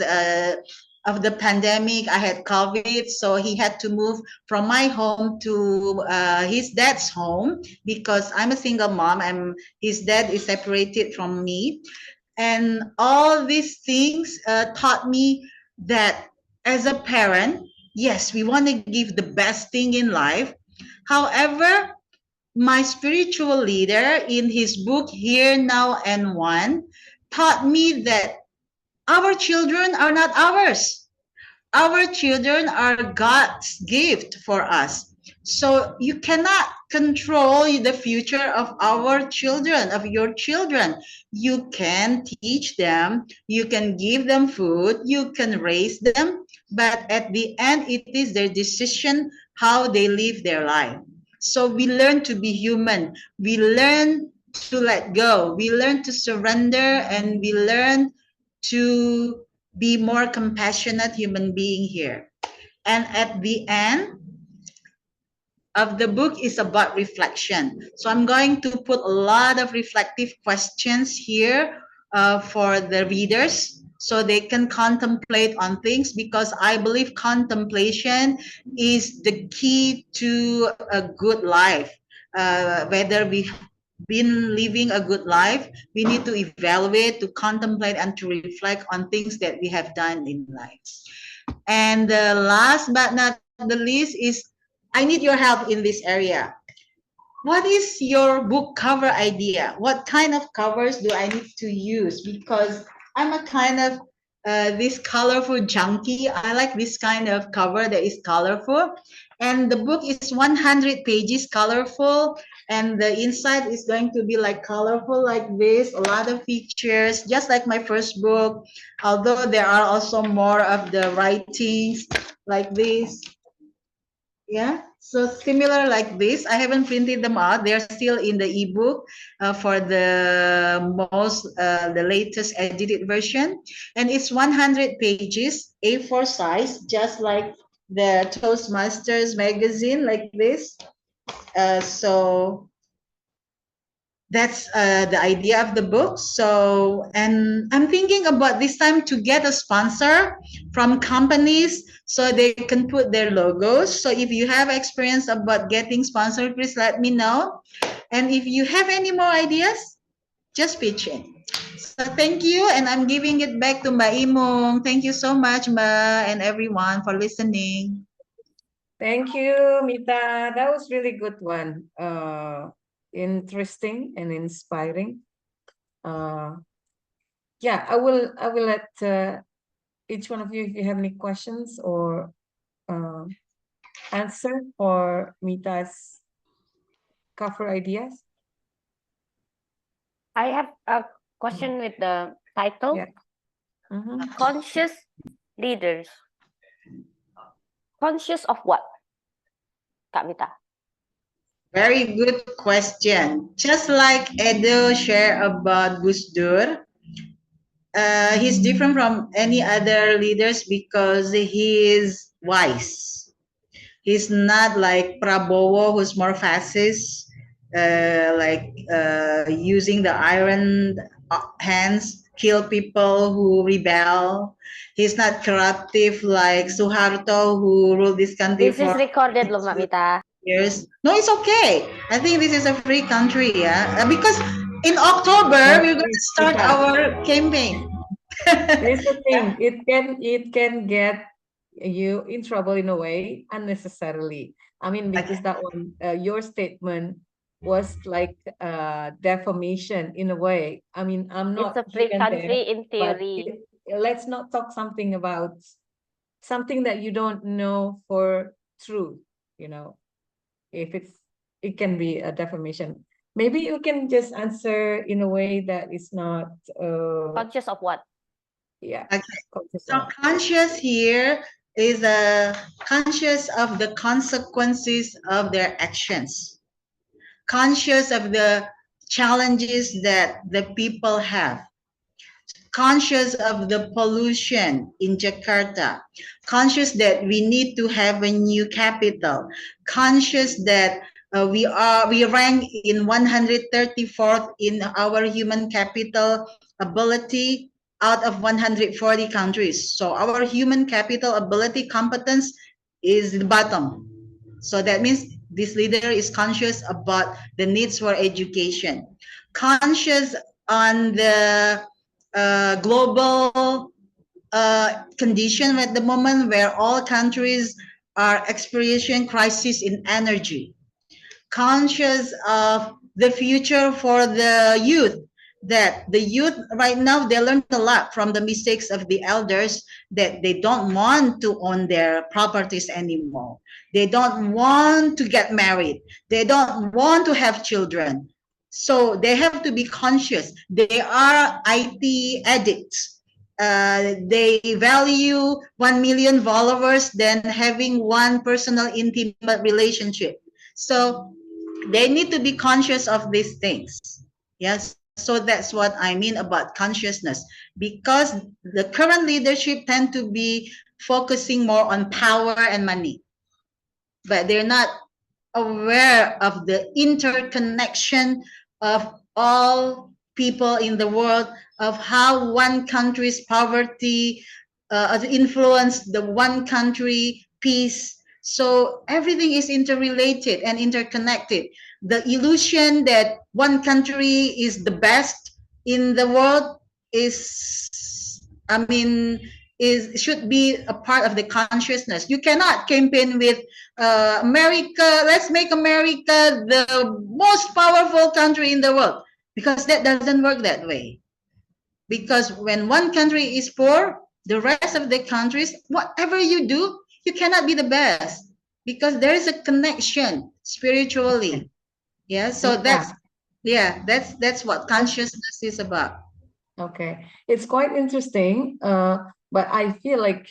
of the pandemic. I had COVID, so he had to move from my home to his dad's home because I'm a single mom and his dad is separated from me. And all these things taught me that as a parent, yes, we want to give the best thing in life. However, my spiritual leader in his book, Here, Now, and One, taught me that our children are not ours. Our children are God's gift for us. So you cannot control the future of our children, of your children. You can teach them, you can give them food, you can raise them, but at the end, it is their decision how they live their life. So we learn to be human. We learn to let go. We learn to surrender, and we learn to be more compassionate human being here. And at the end of the book is about reflection. So I'm going to put a lot of reflective questions here for the readers so they can contemplate on things, because I believe contemplation is the key to a good life. Whether we've been living a good life, we need to evaluate, to contemplate, and to reflect on things that we have done in life. And the last but not the least is I need your help in this area. What is your book cover idea? What kind of covers do I need to use? Because I'm a kind of this colorful junkie. I like this kind of cover that is colorful. And the book is 100 pages colorful. And the inside is going to be like colorful like this, a lot of pictures, just like my first book. Although there are also more of the writings like this. Yeah, so similar like this. I haven't printed them out. They're still in the ebook for the latest edited version, and it's 100 pages, A4 size, just like the Toastmasters magazine, like this. So that's the idea of the book. So, and I'm thinking about this time to get a sponsor from companies so they can put their logos. So if you have experience about getting sponsored, please let me know. And if you have any more ideas, just pitch in. So thank you, and I'm giving it back to Mbak Imung. Thank you so much, Mbak, and everyone for listening. Thank you, Mita. That was really good one. Interesting and inspiring. Yeah, I will let each one of you, if you have any questions or answer for Mita's cover ideas. I have a question with the title. Yeah. Conscious leaders. Conscious of what, Kak Mita? Very good question. Just like Edo shared about Gus Dur, he's different from any other leaders because he is wise. He's not like Prabowo, who's more fascist. using the iron hands, kill people who rebel. He's not corruptive like Suharto, who ruled this country This is for recorded loh, Mbak Mita. years. No, it's okay. I think this is a free country, yeah. Because in October No, we're going to start Mita, our campaign. here's the thing. It can get you in trouble in a way unnecessarily. I mean, because that one, your statement was like defamation in a way. I mean, I'm It's not a here free and there, country in but theory. let's not talk something about something that you don't know for true, you know. If it can be a defamation. Maybe you can just answer in a way that is not Conscious of what? yeah, Okay. conscious So of. conscious here is conscious of the consequences of their actions, conscious of the challenges that the people have, conscious of the pollution in Jakarta, conscious that we need to have a new capital, conscious that we rank in 134th in our human capital ability out of 140 countries. So our human capital ability competence is the bottom. So that means this leader is conscious about the needs for education, conscious on the global condition at the moment where all countries are experiencing crisis in energy, conscious of the future for the youth, that the youth right now they learn a lot from the mistakes of the elders, that they don't want to own their properties anymore, they don't want to get married, they don't want to have children, so they have to be conscious. They are IT addicts. They value 1 million followers than having one personal intimate relationship. So they need to be conscious of these things. Yes, so that's what I mean about consciousness, because the current leadership tend to be focusing more on power and money, but they're not aware of the interconnection of all people in the world, of how one country's poverty influence the one country peace. So everything is interrelated and interconnected. The illusion that one country is the best in the world is, I mean, is should be a part of the consciousness. You cannot campaign with America, let's make America the most powerful country in the world, because that doesn't work that way. Because when one country is poor, the rest of the countries, whatever you do, you cannot be the best, because there is a connection spiritually. Yeah, so that's what consciousness is about. Okay, it's quite interesting. But I feel like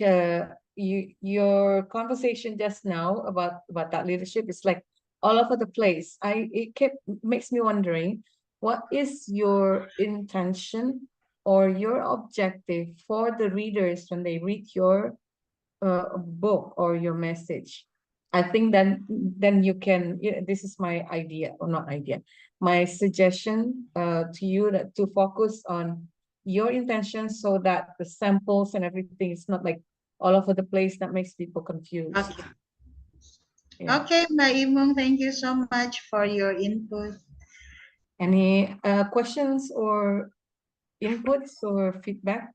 your conversation just now about that leadership is like all over the place. It kept makes me wondering, what is your intention or your objective for the readers when they read your book or your message? I think then you can, this is my idea, or not idea, my suggestion to you, that to focus on your intentions so that the samples and everything is not like all over the place that makes people confused. Okay. Yeah. Okay, Mbak Imung, thank you so much for your input. Any questions or inputs or feedback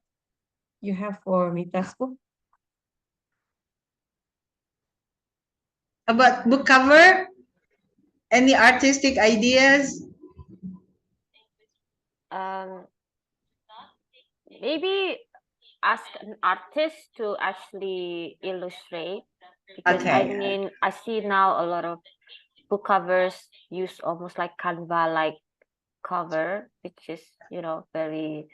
you have for Mita's book? About book cover, any artistic ideas? Um, maybe ask an artist to actually illustrate, because I Okay. mean, I see now a lot of book covers use almost like Canva like cover, which is, very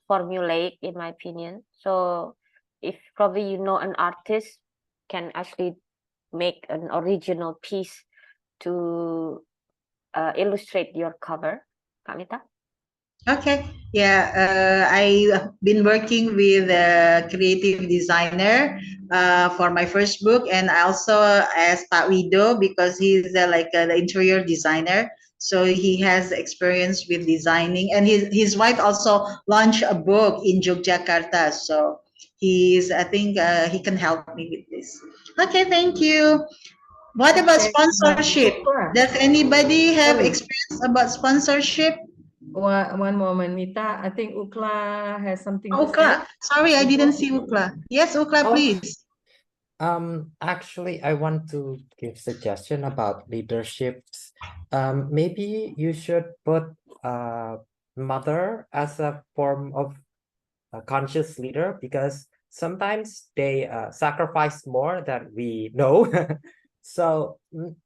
formulaic in my opinion. So if probably an artist can actually make an original piece to illustrate your cover, Kak Mita. Okay, yeah, I've been working with a creative designer for my first book, and also as Pak Wido, because he's the interior designer. So he has experience with designing, and his wife also launched a book in Yogyakarta. So I think he can help me with this. Okay, thank you. What about Okay, sponsorship? Ukla. Does anybody have Sorry, experience about sponsorship? one moment, Mita. I think Ukla has something to say. Ukla, sorry, I didn't see Ukla. Yes, Ukla, Oh, please. actually, I want to give suggestion about leaderships. Maybe you should put mother as a form of a conscious leader, because sometimes they sacrifice more than we know. So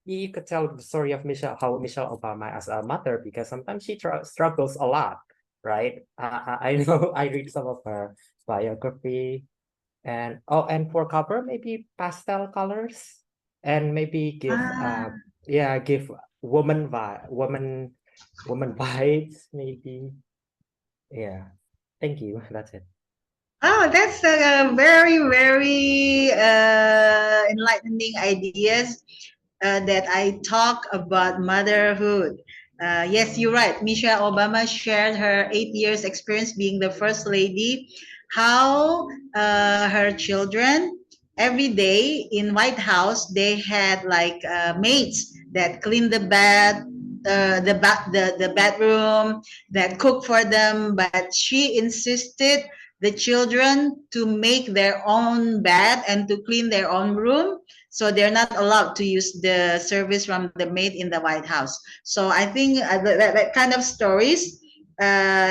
you could tell the story of how Michelle Obama as a mother, because sometimes she struggles a lot, right? I know I read some of her biography, and for cover, maybe pastel colors, and maybe give Ah. give woman vibes, maybe. Yeah. Thank you. That's it. Oh, that's a very, very enlightening ideas that I talk about motherhood. Yes, you're right. Michelle Obama shared her 8 years experience being the first lady, how her children every day in White House they had like maids that clean the bed, the bedroom, that cook for them. But she insisted the children to make their own bed and to clean their own room, so they're not allowed to use the service from the maid in the White House. So I think that kind of stories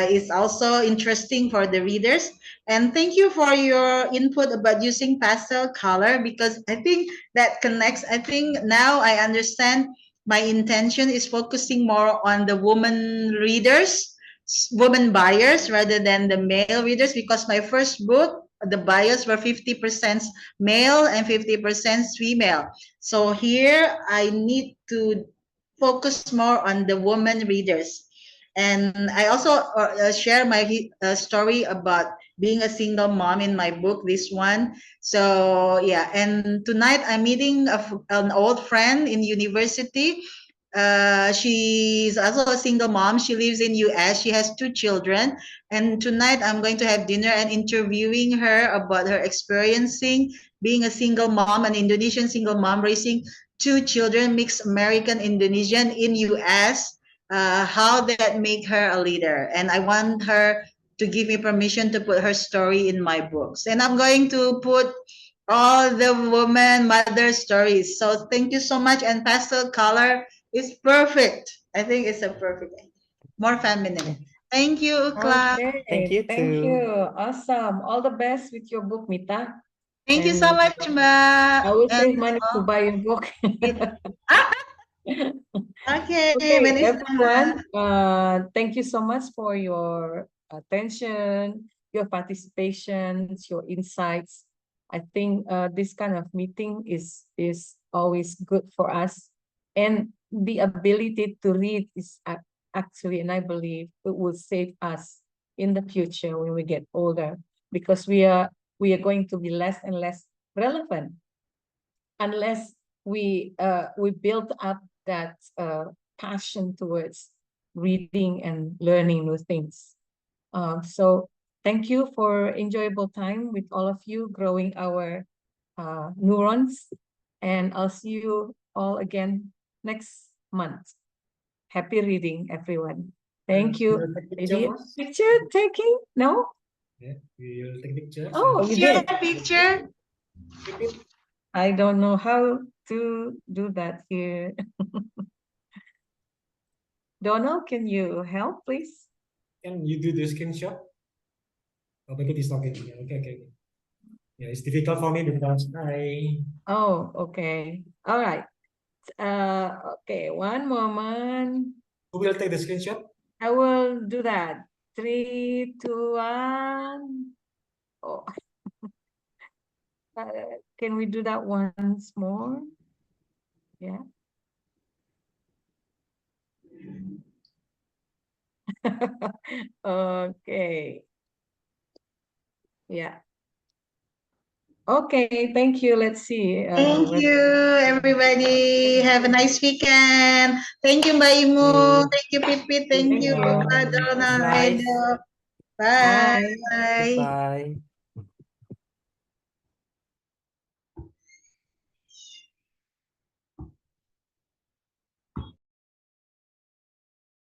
is also interesting for the readers. And thank you for your input about using pastel color, because I think that connects. I think now I understand my intention is focusing more on the woman readers, woman buyers, rather than the male readers, because my first book, the buyers were 50% male and 50% female. So here I need to focus more on the woman readers. And I also share my story about being a single mom in my book, this one. So yeah, and tonight I'm meeting an old friend in university. She's also a single mom. She lives in US. She has 2 children. And tonight I'm going to have dinner and interviewing her about her experiencing being a single mom, an Indonesian single mom raising 2 children, mixed American Indonesian in US. How that make her a leader. And I want her to give me permission to put her story in my books. And I'm going to put all the woman mother stories. So thank you so much. And pastel color is perfect. I think it's a perfect, more feminine. Thank you, Ukla. Okay, Thank you thank too. you. Awesome. All the best with your book, Mita. Thank you And so much, Ma. I will And save money to buy your book. okay, Okay, when it's everyone, thank you so much for your attention, your participation, your insights. I think this kind of meeting is always good for us, and the ability to read is actually, and I believe it will save us in the future when we get older, because we are going to be less and less relevant unless we build up that passion towards reading and learning new things. So thank you for enjoyable time with all of you, growing our neurons, and I'll see you all again next month. Happy reading, everyone. Thank you. Will take picture, Maybe Mas? picture taking? No? Yeah, we will take pictures. Oh, and you share did. a picture. keep it. I don't know how to do that here. Donald, can you help, please? Can you do the screenshot? Oh, maybe it's not getting it. Okay, okay. Yeah, it's difficult for me because Oh, okay. All right. Okay, one moment. who will take the screenshot? I will do that. 3, 2, 1. Oh, can we do that once more? Yeah. Okay. Yeah. Okay, thank you. Let's see. Thank you, everybody. Have a nice weekend. Thank you, Mbak Imu. you. Thank you, Pipit. Thank Thank you, you. Pak It's Donald. nice. Bye. Bye. Goodbye.